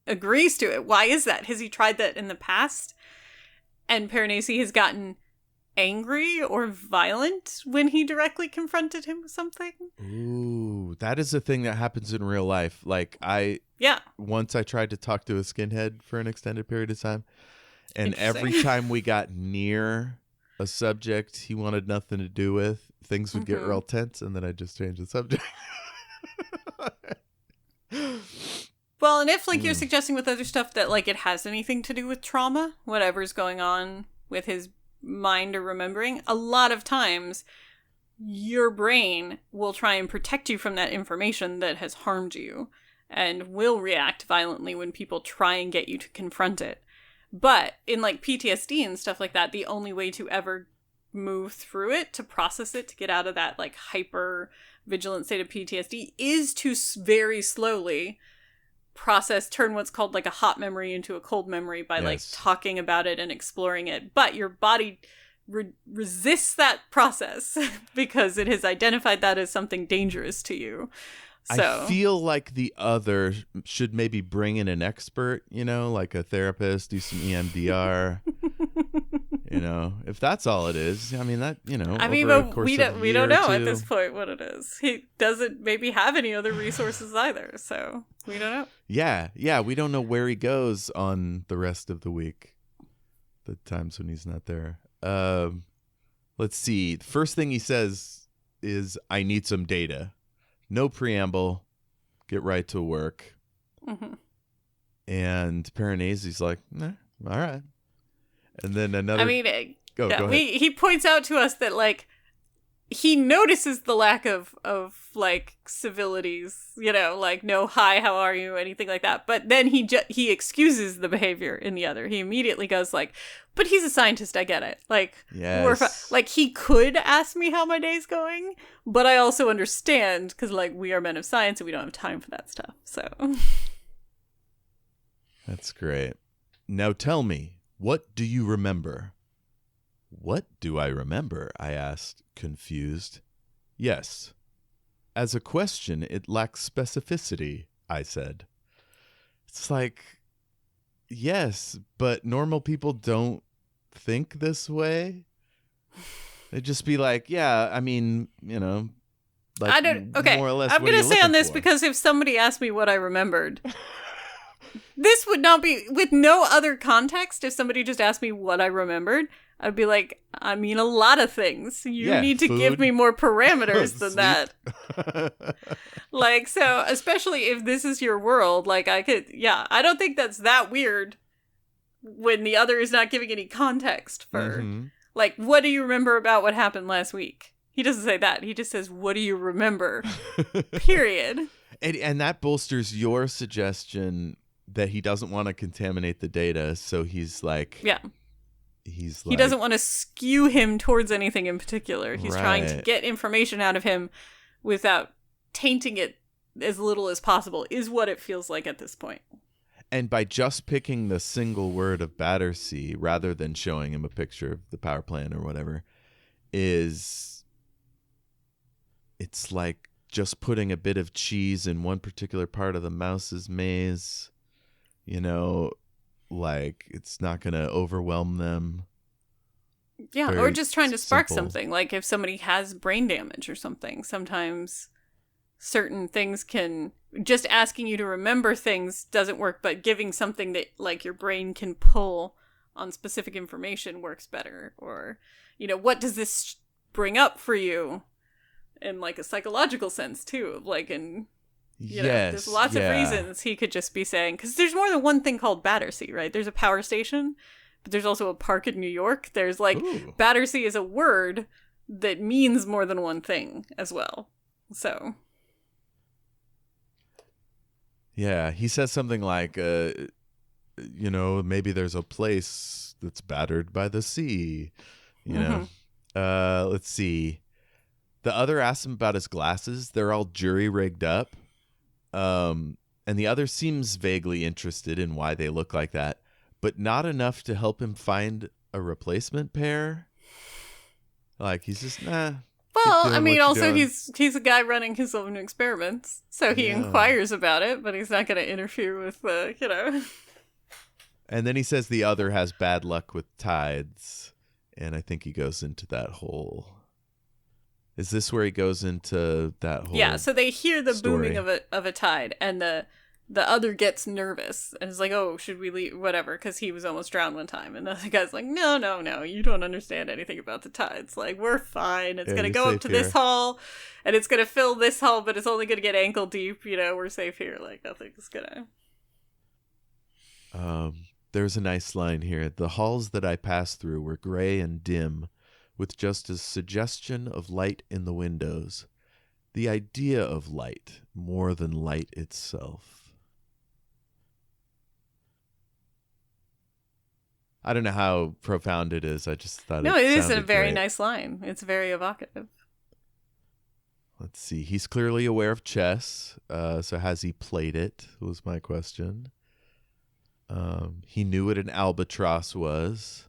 agrees to it. Why is that? Has he tried that in the past? And Piranesi has gotten angry or violent when he directly confronted him with something? Ooh, that is a thing that happens in real life. Like once I tried to talk to a skinhead for an extended period of time, and every time we got near a subject he wanted nothing to do with, things would get real tense, and then I'd just change the subject. Well, and if you're suggesting with other stuff that it has anything to do with trauma, whatever's going on with his mind or remembering, a lot of times your brain will try and protect you from that information that has harmed you and will react violently when people try and get you to confront it. But in PTSD and stuff like that, the only way to ever move through it, to process it, to get out of that hyper vigilant state of PTSD, is to very slowly turn what's called a hot memory into a cold memory by talking about it and exploring it. But your body resists that process because it has identified that as something dangerous to you. So I feel like the other should maybe bring in an expert, like a therapist, do some EMDR. If that's all it is. I mean, that, but we don't know at this point what it is. He doesn't maybe have any other resources either, so we don't know. Yeah, we don't know where he goes on the rest of the week, the times when he's not there. Let's see. The first thing he says is, "I need some data." No preamble. Get right to work. Mm-hmm. And Piranesi's like, "Nah, all right." And then another... Go ahead. He points out to us that, he notices the lack of civilities, no hi, how are you, anything like that. But then he excuses the behavior in the other. He immediately goes but he's a scientist, I get it. Yes. He could ask me how my day's going, but I also understand, because, we are men of science and we don't have time for that stuff, so... That's great. Now tell me, what do you remember? What do I remember? I asked, confused. Yes. As a question, it lacks specificity, I said. It's yes, but normal people don't think this way. They'd just be yeah, I mean, I don't, okay, more or less, I'm going to say on this, because if somebody asked me what I remembered... This would not be, with no other context, if somebody just asked me what I remembered, I'd be I mean a lot of things. You need to give me more parameters than that. So, especially if this is your world, I don't think that's that weird when the other is not giving any context for, what do you remember about what happened last week? He doesn't say that. He just says, what do you remember? Period. And that bolsters your suggestion that he doesn't want to contaminate the data, so he's he doesn't want to skew him towards anything in particular. He's trying to get information out of him without tainting it as little as possible, is what it feels like at this point. And by just picking the single word of Battersea rather than showing him a picture of the power plant or whatever, it's just putting a bit of cheese in one particular part of the mouse's maze. It's not going to overwhelm them. Yeah, or just trying to spark something. If somebody has brain damage or something, sometimes certain things can just asking you to remember things doesn't work, but giving something that, like, your brain can pull on specific information works better. Or, what does this bring up for you in, like, a psychological sense, too? Like, there's lots of reasons he could just be saying, because there's more than one thing called Battersea, right? There's a power station, but there's also a park in New York. There's, like, Ooh. Battersea is a word that means more than one thing as well. So... Yeah, he says something like, maybe there's a place that's battered by the sea, Let's see. The other asks him about his glasses. They're all jury-rigged up. And the other seems vaguely interested in why they look like that, but not enough to help him find a replacement pair. Like, he's just, nah. Well, I mean, also he's a guy running his own experiments, so he inquires about it, but he's not going to interfere with And then he says the other has bad luck with tides, and I think he goes into that whole... Is this where he goes into that whole... Yeah, so they hear the story? booming of a tide, and the other gets nervous, and is like, oh, should we leave? Whatever, because he was almost drowned one time. And the other guy's like, no, you don't understand anything about the tides. Like, we're fine. It's going to go up to this hall, and it's going to fill this hall, but it's only going to get ankle deep. We're safe here. Like, nothing's going to... There's a nice line here. The halls that I passed through were gray and dim, with just a suggestion of light in the windows. The idea of light, more than light itself. I don't know how profound it is. I just thought it is a very great. Nice line. It's very evocative. Let's see. He's clearly aware of chess. So has he played it, was my question. He knew what an albatross was.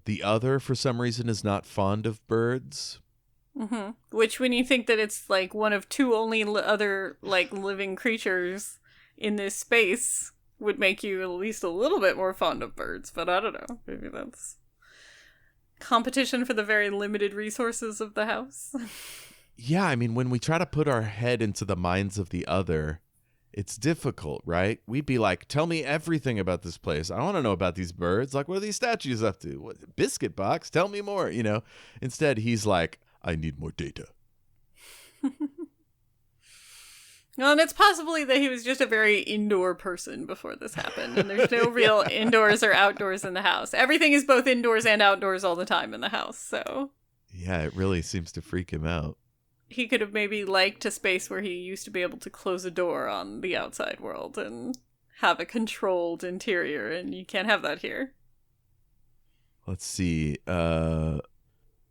The other, for some reason, is not fond of birds. Mm-hmm. Which, when you think that it's like one of two only other like living creatures in this space, would make you at least a little bit more fond of birds. But I don't know. Maybe that's competition for the very limited resources of the house. Yeah, I mean, when we try to put our head into the minds of the other, it's difficult, right? We'd be like, tell me everything about this place. I want to know about these birds. Like, what are these statues up to? What, biscuit box? Tell me more, Instead, he's like, I need more data. Well, and it's possibly that he was just a very indoor person before this happened, and there's no real indoors or outdoors in the house. Everything is both indoors and outdoors all the time in the house, so... Yeah, it really seems to freak him out. He could have maybe liked a space where he used to be able to close a door on the outside world and have a controlled interior, and you can't have that here. Let's see.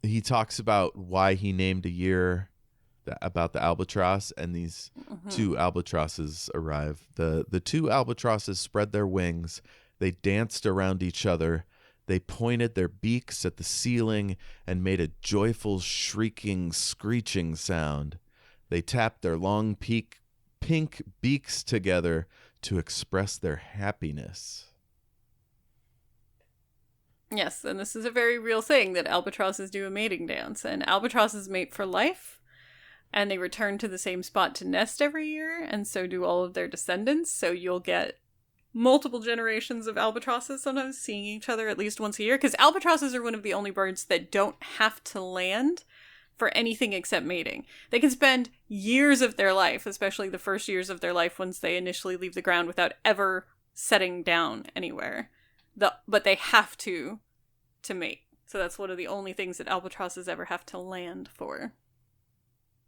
He talks about why he named a year about the albatross, and these two albatrosses arrive. The two albatrosses spread their wings. They danced around each other. They pointed their beaks at the ceiling and made a joyful, shrieking, screeching sound. They tapped their long pink beaks together to express their happiness. Yes, and this is a very real thing, that albatrosses do a mating dance. And albatrosses mate for life, and they return to the same spot to nest every year, and so do all of their descendants. So you'll get multiple generations of albatrosses sometimes seeing each other at least once a year, because albatrosses are one of the only birds that don't have to land for anything except mating. They can spend years of their life, especially the first years of their life once they initially leave the ground, without ever setting down anywhere. But they have to mate. So that's one of the only things that albatrosses ever have to land for.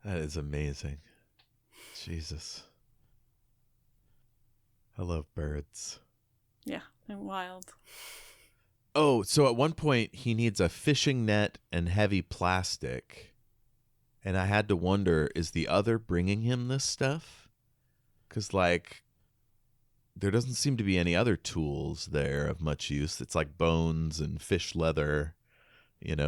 That is amazing. Jesus. I love birds. Yeah, they're wild. Oh, so at one point he needs a fishing net and heavy plastic. And I had to wonder, is the other bringing him this stuff? Because, there doesn't seem to be any other tools there of much use. It's like bones and fish leather,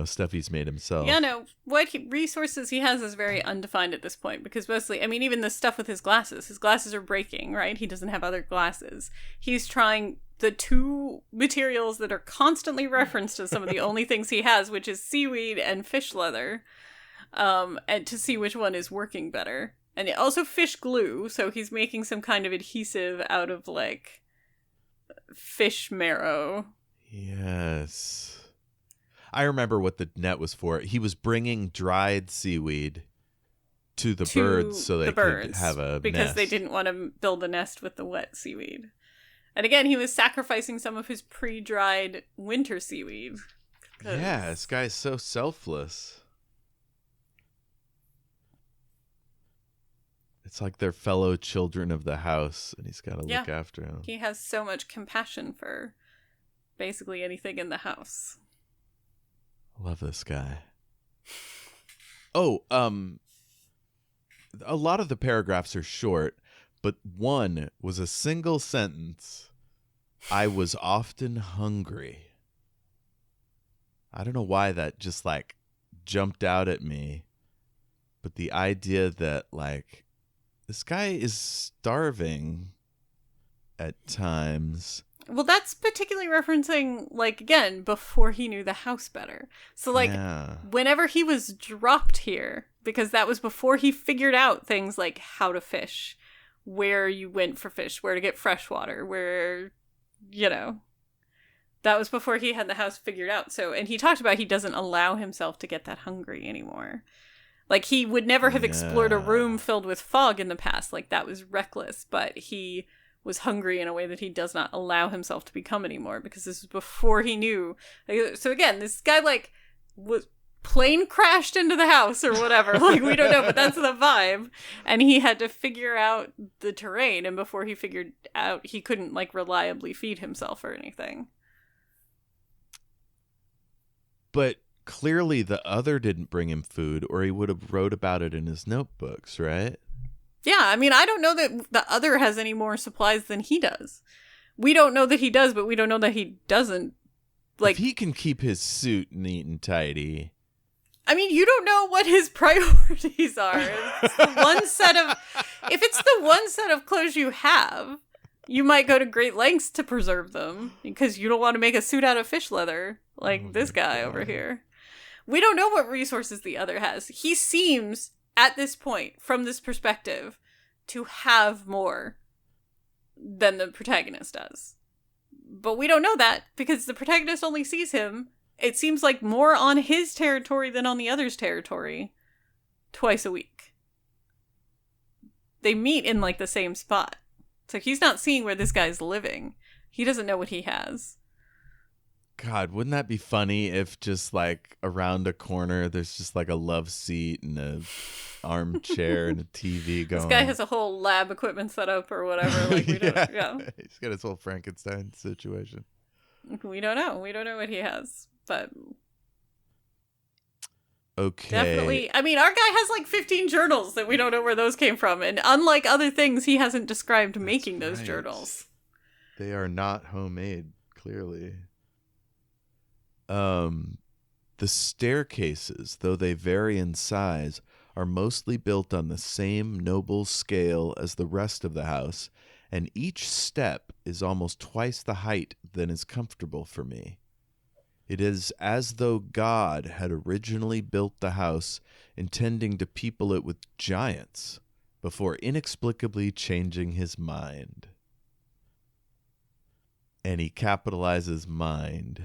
stuff he's made himself. Yeah, no, resources he has is very undefined at this point, because mostly, even the stuff with his glasses are breaking, right? He doesn't have other glasses. He's trying the two materials that are constantly referenced as some of the only things he has, which is seaweed and fish leather, and to see which one is working better. And also fish glue, so he's making some kind of adhesive out of, like, fish marrow. Yes. I remember what the net was for. He was bringing dried seaweed to the birds so they could have a because nest. They didn't want to build a nest with the wet seaweed. And again, he was sacrificing some of his pre-dried winter seaweed. Yeah, this guy's so selfless. It's like they're fellow children of the house, and he's got to look after them. He has so much compassion for basically anything in the house. I love this guy. Oh, a lot of the paragraphs are short, but one was a single sentence. I was often hungry. I don't know why that just like jumped out at me, but the idea that like this guy is starving at times. Well, that's particularly referencing, like, again, before he knew the house better. So, like, whenever he was dropped here, because that was before he figured out things like how to fish, where you went for fish, where to get fresh water, where, you know, that was before he had the house figured out. So, and he talked about he doesn't allow himself to get that hungry anymore. Like, he would never have explored a room filled with fog in the past. Like, that was reckless, but he was hungry in a way that he does not allow himself to become anymore, because this was before he knew. So again, this guy, like, was plane crashed into the house or whatever. Like, we don't know, but that's the vibe. And he had to figure out the terrain, and before he figured out, he couldn't, like, reliably feed himself or anything. But clearly the other didn't bring him food, or he would have wrote about it in his notebooks, right? Yeah, I mean, I don't know that the other has any more supplies than he does. We don't know that he does, but we don't know that he doesn't. Like, if he can keep his suit neat and tidy. I mean, you don't know what his priorities are. It's the one set of, if it's the one set of clothes you have, you might go to great lengths to preserve them because you don't want to make a suit out of fish leather like this guy over here. We don't know what resources the other has. He seems, at this point, from this perspective, to have more than the protagonist does. But we don't know that because the protagonist only sees him, it seems like, more on his territory than on the other's territory twice a week. They meet in, like, the same spot. So he's not seeing where this guy's living. He doesn't know what he has. God, wouldn't that be funny if just like around a corner there's just like a love seat and a armchair and a TV going. This guy has a whole lab equipment set up or whatever. Like, we don't. He's got his whole Frankenstein situation. We don't know. We don't know what he has, but okay. Definitely. I mean, our guy has like 15 journals that we don't know where those came from, and unlike other things, he hasn't described making those journals. They are not homemade, clearly. The staircases, though they vary in size, are mostly built on the same noble scale as the rest of the house, and each step is almost twice the height than is comfortable for me. It is as though God had originally built the house, intending to people it with giants, before inexplicably changing his mind. And he capitalizes mind.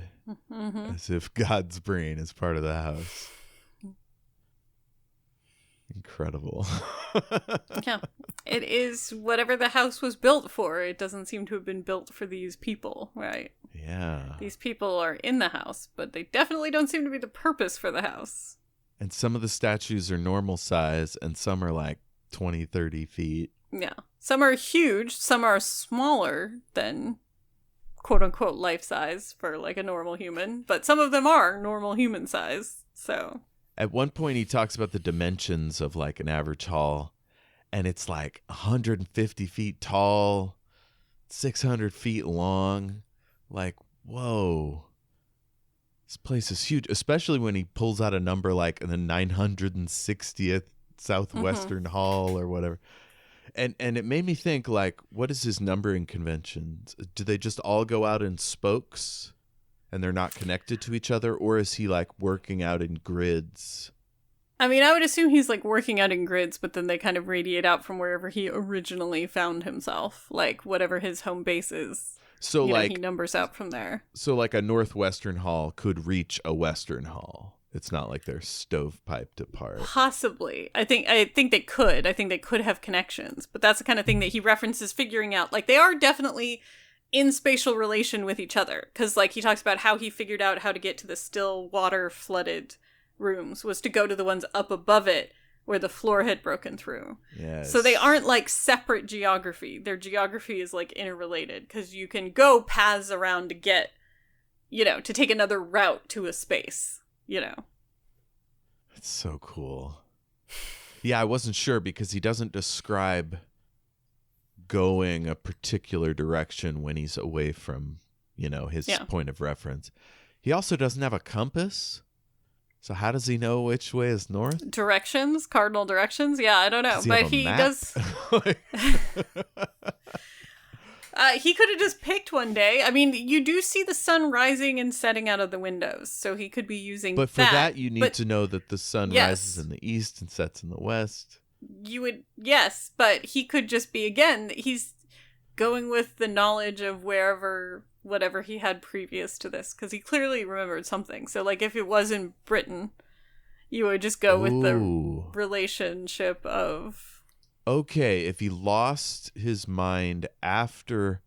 Mm-hmm. As if God's brain is part of the house. Incredible. Yeah. It is whatever the house was built for. It doesn't seem to have been built for these people, right? Yeah. These people are in the house, but they definitely don't seem to be the purpose for the house. And some of the statues are normal size, and some are like 20, 30 feet. Yeah. Some are huge, some are smaller than quote-unquote life size for like a normal human, but some of them are normal human size. So at one point he talks about the dimensions of like an average hall, and it's like 150 feet tall, 600 feet long. Like, whoa, this place is huge, especially when he pulls out a number like in the 960th Southwestern Hall or whatever. And it made me think, like, what is his numbering conventions? Do they just all go out in spokes and they're not connected to each other? Or is he, like, working out in grids? I mean, I would assume he's, like, working out in grids, but then they kind of radiate out from wherever he originally found himself. Like, whatever his home base is. So, he numbers out from there. So, like, a northwestern hall could reach a western hall. It's not like they're stovepiped apart. Possibly. I think they could. I think they could have connections. But that's the kind of thing that he references figuring out. Like, they are definitely in spatial relation with each other. Because, like, he talks about how he figured out how to get to the still water-flooded rooms was to go to the ones up above it where the floor had broken through. Yes. So they aren't like separate geography. Their geography is like interrelated because you can go paths around to get, to take another route to a space, It's so cool. Yeah, I wasn't sure because he doesn't describe going a particular direction when he's away from, his point of reference. He also doesn't have a compass. So how does he know which way is north? Directions? Cardinal directions? Yeah, I don't know. But he does... he could have just picked one day. I mean, you do see the sun rising and setting out of the windows, so he could be using that. But for that, you need to know that the sun rises in the east and sets in the west. Yes, but he could just be, again, he's going with the knowledge of whatever he had previous to this, because he clearly remembered something. So, like, if it was in Britain, you would just go with the relationship of... Okay, if he lost his mind after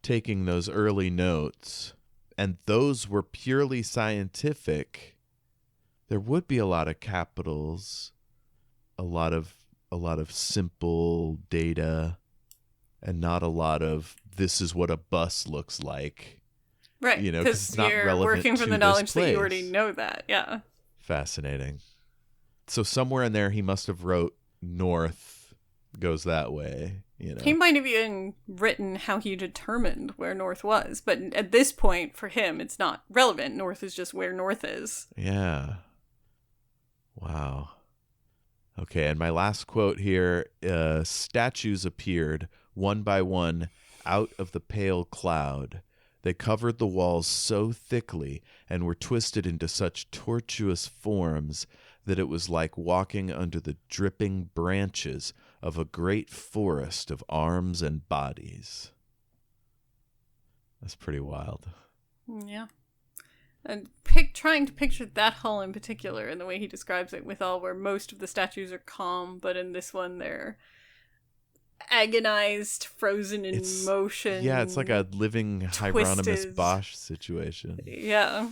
taking those early notes, and those were purely scientific, there would be a lot of capitals, a lot of simple data, and not a lot lot this is what a bus looks like. Right, because it's not relevant working from to the knowledge this that you place. already know that, yeah. Fascinating. So somewhere in there he must have wrote north goes that way, He might have even written how he determined where north was, but at this point, for him, it's not relevant. North is just where north is. Yeah. Wow. Okay, and my last quote here, statues appeared, one by one, out of the pale cloud. They covered the walls so thickly and were twisted into such tortuous forms that it was like walking under the dripping branches of a great forest of arms and bodies. That's pretty wild. Yeah. And trying to picture that hall in particular and the way he describes it, with all where most of the statues are calm, but in this one they're agonized, frozen in motion. Yeah, it's like a living Hieronymus Bosch situation. Yeah.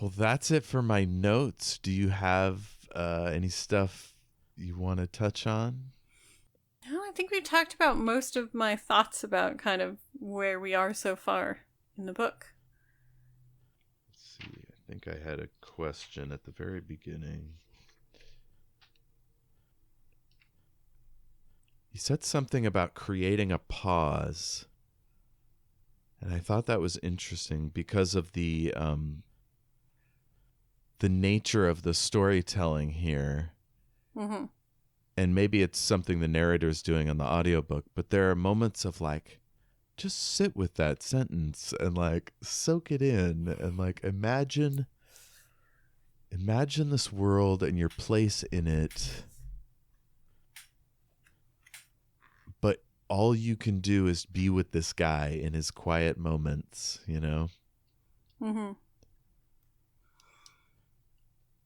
Well, that's it for my notes. Do you have any stuff you want to touch on? No, I think we've talked about most of my thoughts about kind of where we are so far in the book. Let's see. I think I had a question at the very beginning. He said something about creating a pause. And I thought that was interesting because of the nature of the storytelling here. Mm-hmm. And maybe it's something the narrator's doing on the audiobook, but there are moments of like, just sit with that sentence and like soak it in and like imagine this world and your place in it. But all you can do is be with this guy in his quiet moments, Mm-hmm.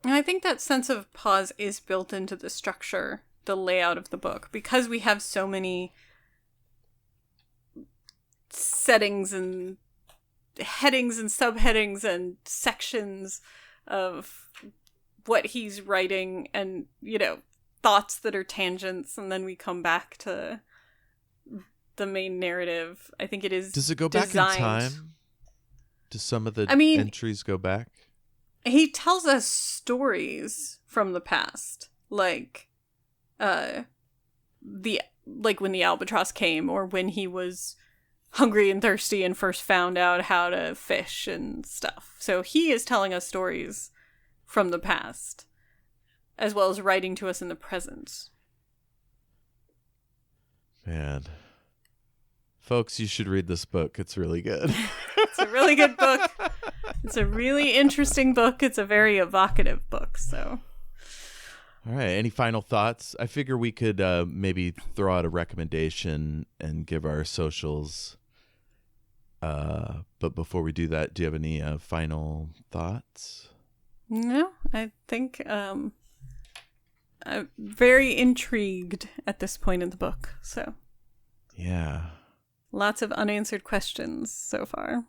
And I think that sense of pause is built into the structure, the layout of the book, because we have so many settings and headings and subheadings and sections of what he's writing and, thoughts that are tangents, and then we come back to the main narrative. I think it is Does it go back in time? Do some of the entries go back? He tells us stories from the past, like when the albatross came, or when he was hungry and thirsty and first found out how to fish and stuff. So he is telling us stories from the past, as well as writing to us in the present. Man. Folks, you should read this book. It's really good. It's a really good book. It's a really interesting book. It's a very evocative book. So, all right. Any final thoughts? I figure we could maybe throw out a recommendation and give our socials. But before we do that, do you have any final thoughts? No, I think I'm very intrigued at this point in the book. So, yeah. Lots of unanswered questions so far.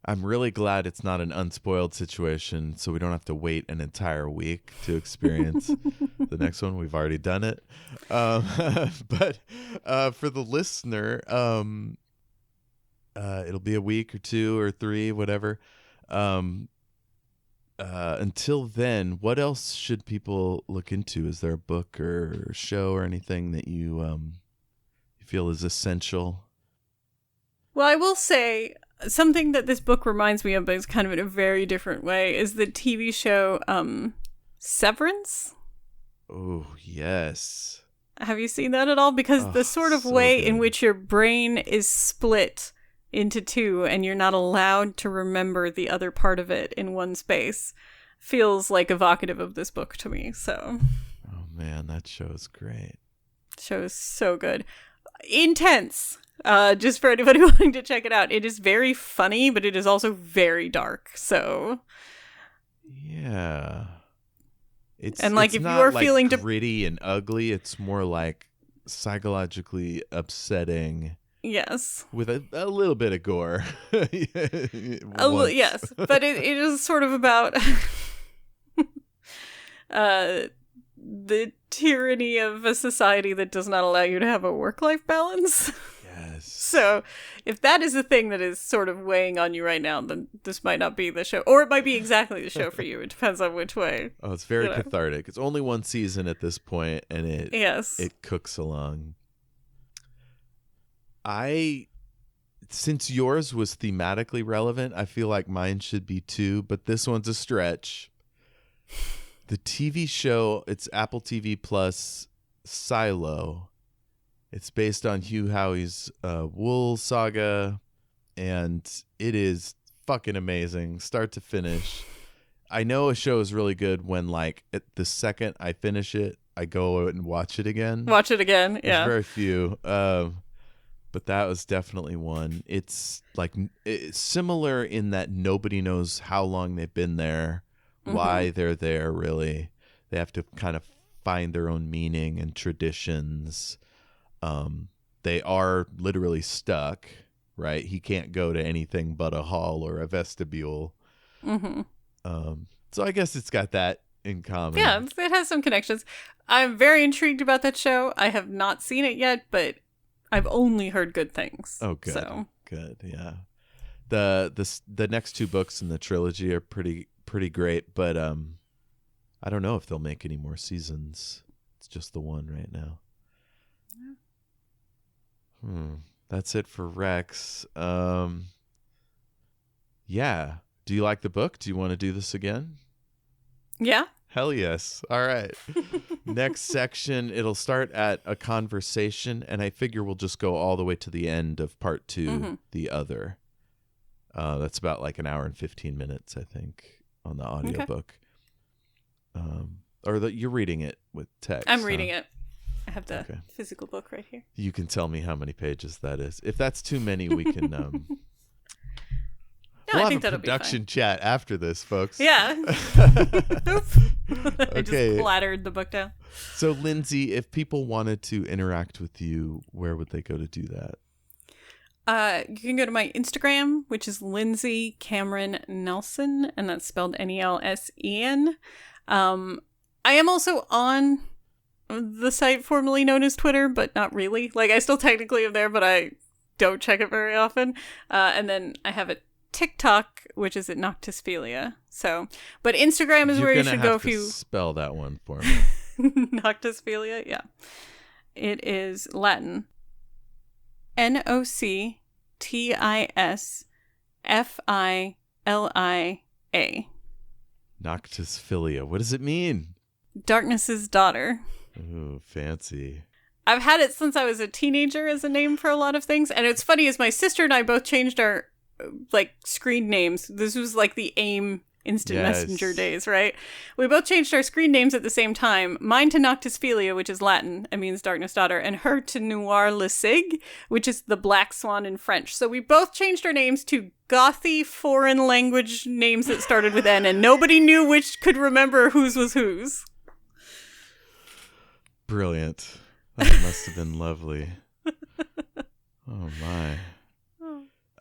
I'm really glad it's not an unspoiled situation, so we don't have to wait an entire week to experience the next one. We've already done it. But for the listener, it'll be a week or 2 or 3, whatever. Until then, what else should people look into? Is there a book or show or anything that you feel is essential? Well, I will say something that this book reminds me of, but it's kind of in a very different way, is the TV show Severance. Oh, yes. Have you seen that at all? Because the sort of way in which your brain is split into 2 and you're not allowed to remember the other part of it in one space feels like evocative of this book to me. So, oh man, that show's great. Show is so good. Intense. Just for anybody wanting to check it out. It is very funny, but it is also very dark. So, yeah. It's if not you are feeling gritty and ugly, it's more like psychologically upsetting. Yes. With a little bit of gore. Yes, but it is sort of about the tyranny of a society that does not allow you to have a work-life balance. Yes. So if that is the thing that is sort of weighing on you right now, then this might not be the show. Or it might be exactly the show for you. It depends on which way. Oh, it's very cathartic. It's only 1 season at this point, and it cooks along. Since yours was thematically relevant, I feel like mine should be too, but this one's a stretch. The TV show, it's Apple TV Plus Silo. It's based on Hugh Howey's Wool saga, and it is fucking amazing, start to finish. I know a show is really good when, like, at the second I finish it, I go and watch it again. Watch it again, yeah. There's very few. But that was definitely one. It's like it's similar in that nobody knows how long they've been there, why they're there, really. They have to kind of find their own meaning and traditions. They are literally stuck, right? He can't go to anything but a hall or a vestibule. So I guess it's got that in common. Yeah, it has some connections. I'm very intrigued about that show. I have not seen it yet, but I've only heard good things. Oh, good. So. Good, yeah. The next 2 books in the trilogy are pretty great, but I don't know if they'll make any more seasons. It's just the one right now. Yeah. That's it for Rex. Yeah. Do you like the book? Do you want to do this again? Yeah. Hell yes. All right. Next section, it'll start at a conversation, and I figure we'll just go all the way to the end of part 2, the other. That's about like an hour and 15 minutes, I think, on the audiobook. You're reading it with text. I'm reading it. I have the physical book right here. You can tell me how many pages that is. If that's too many, we can... we'll have a production chat after this, folks. Yeah. I just clattered the book down. So, Lindsey, if people wanted to interact with you, where would they go to do that? You can go to my Instagram, which is Lindsey Cameron Nelsen, and that's spelled Nelsen. I am also on the site formerly known as Twitter, but not really. Like, I still technically am there, but I don't check it very often. And then I have a TikTok, which is at Noctisphilia. So, but Instagram is where you should go if you spell that one for me. Noctisphilia, yeah. It is Latin. Noctisfilia. Noctisphilia. What does it mean? Darkness's daughter. Ooh, fancy. I've had it since I was a teenager as a name for a lot of things. And it's funny is my sister and I both changed our like screen names. This was like the AIM instant messenger days, right? We both changed our screen names at the same time. Mine to Noctisphelia, which is Latin, it means darkness daughter, and her to Noir le Sig, which is the black swan in French. So we both changed our names to gothy foreign language names that started with N, and nobody knew which could remember whose was whose. Brilliant. That must have been lovely. Oh my.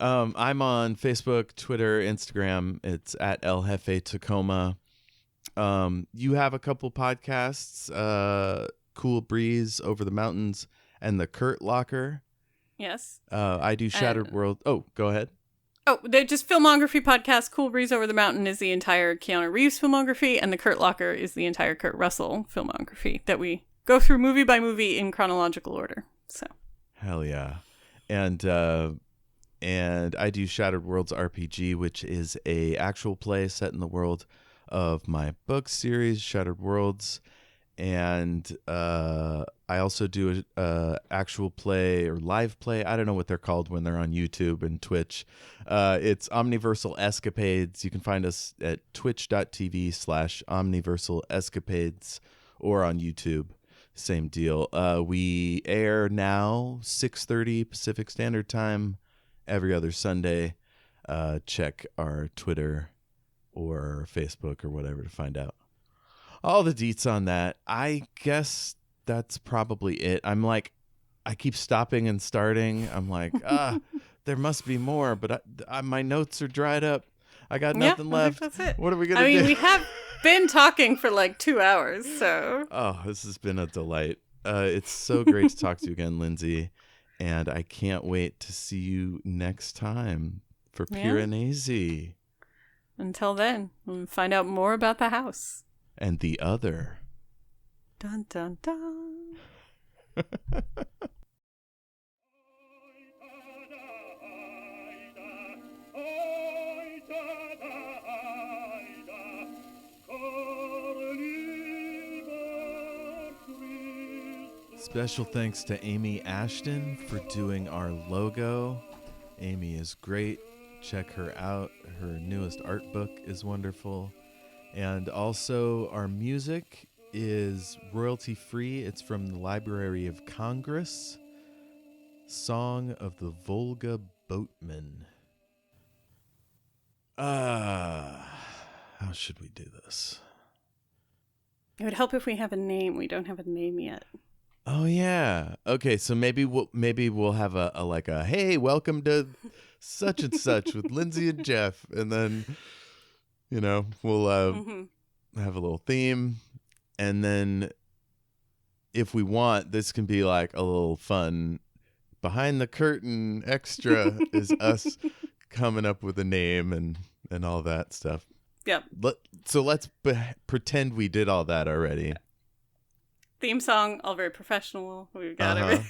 I'm on Facebook, Twitter, Instagram. It's at El Jefe Tacoma. You have a couple podcasts, Cool Breeze, Over the Mountains, and The Kurt Locker. Yes. I do Shattered World. Oh, go ahead. Oh, they're just filmography podcasts. Cool Breeze Over the Mountain is the entire Keanu Reeves filmography, and The Kurt Locker is the entire Kurt Russell filmography that we go through movie by movie in chronological order. So. Hell yeah. And I do Shattered Worlds RPG, which is a actual play set in the world of my book series, Shattered Worlds. And I also do a actual play or live play. I don't know what they're called when they're on YouTube and Twitch. It's Omniversal Escapades. You can find us at twitch.tv/Omniversal Escapades or on YouTube. Same deal. We air now 6:30 Pacific Standard Time every other Sunday. Check our Twitter or Facebook or whatever to find out all the deets on that. I guess that's probably it. I'm like, I keep stopping and starting. I'm like, there must be more, but my notes are dried up. I got nothing left. I think that's it. What are we going to do? I mean, we have been talking for like 2 hours, so. Oh, this has been a delight. It's so great to talk to you again, Lindsey. And I can't wait to see you next time for Piranesi. Until then, we'll find out more about the house. And the other. Dun, dun, dun. Special thanks to Amy Ashton for doing our logo. Amy is great. Check her out. Her newest art book is wonderful. And also our music is royalty free. It's from the Library of Congress. Song of the Volga Boatman. How should we do this? It would help if we have a name. We don't have a name yet. Oh yeah. Okay, so maybe we'll have a like a hey, welcome to such and such with Lindsey and Jeff, and then we'll have a little theme, and then if we want, this can be like a little fun behind the curtain extra is us coming up with a name and all that stuff. Yep. So let's pretend we did all that already. Theme song, all very professional. We've got everything.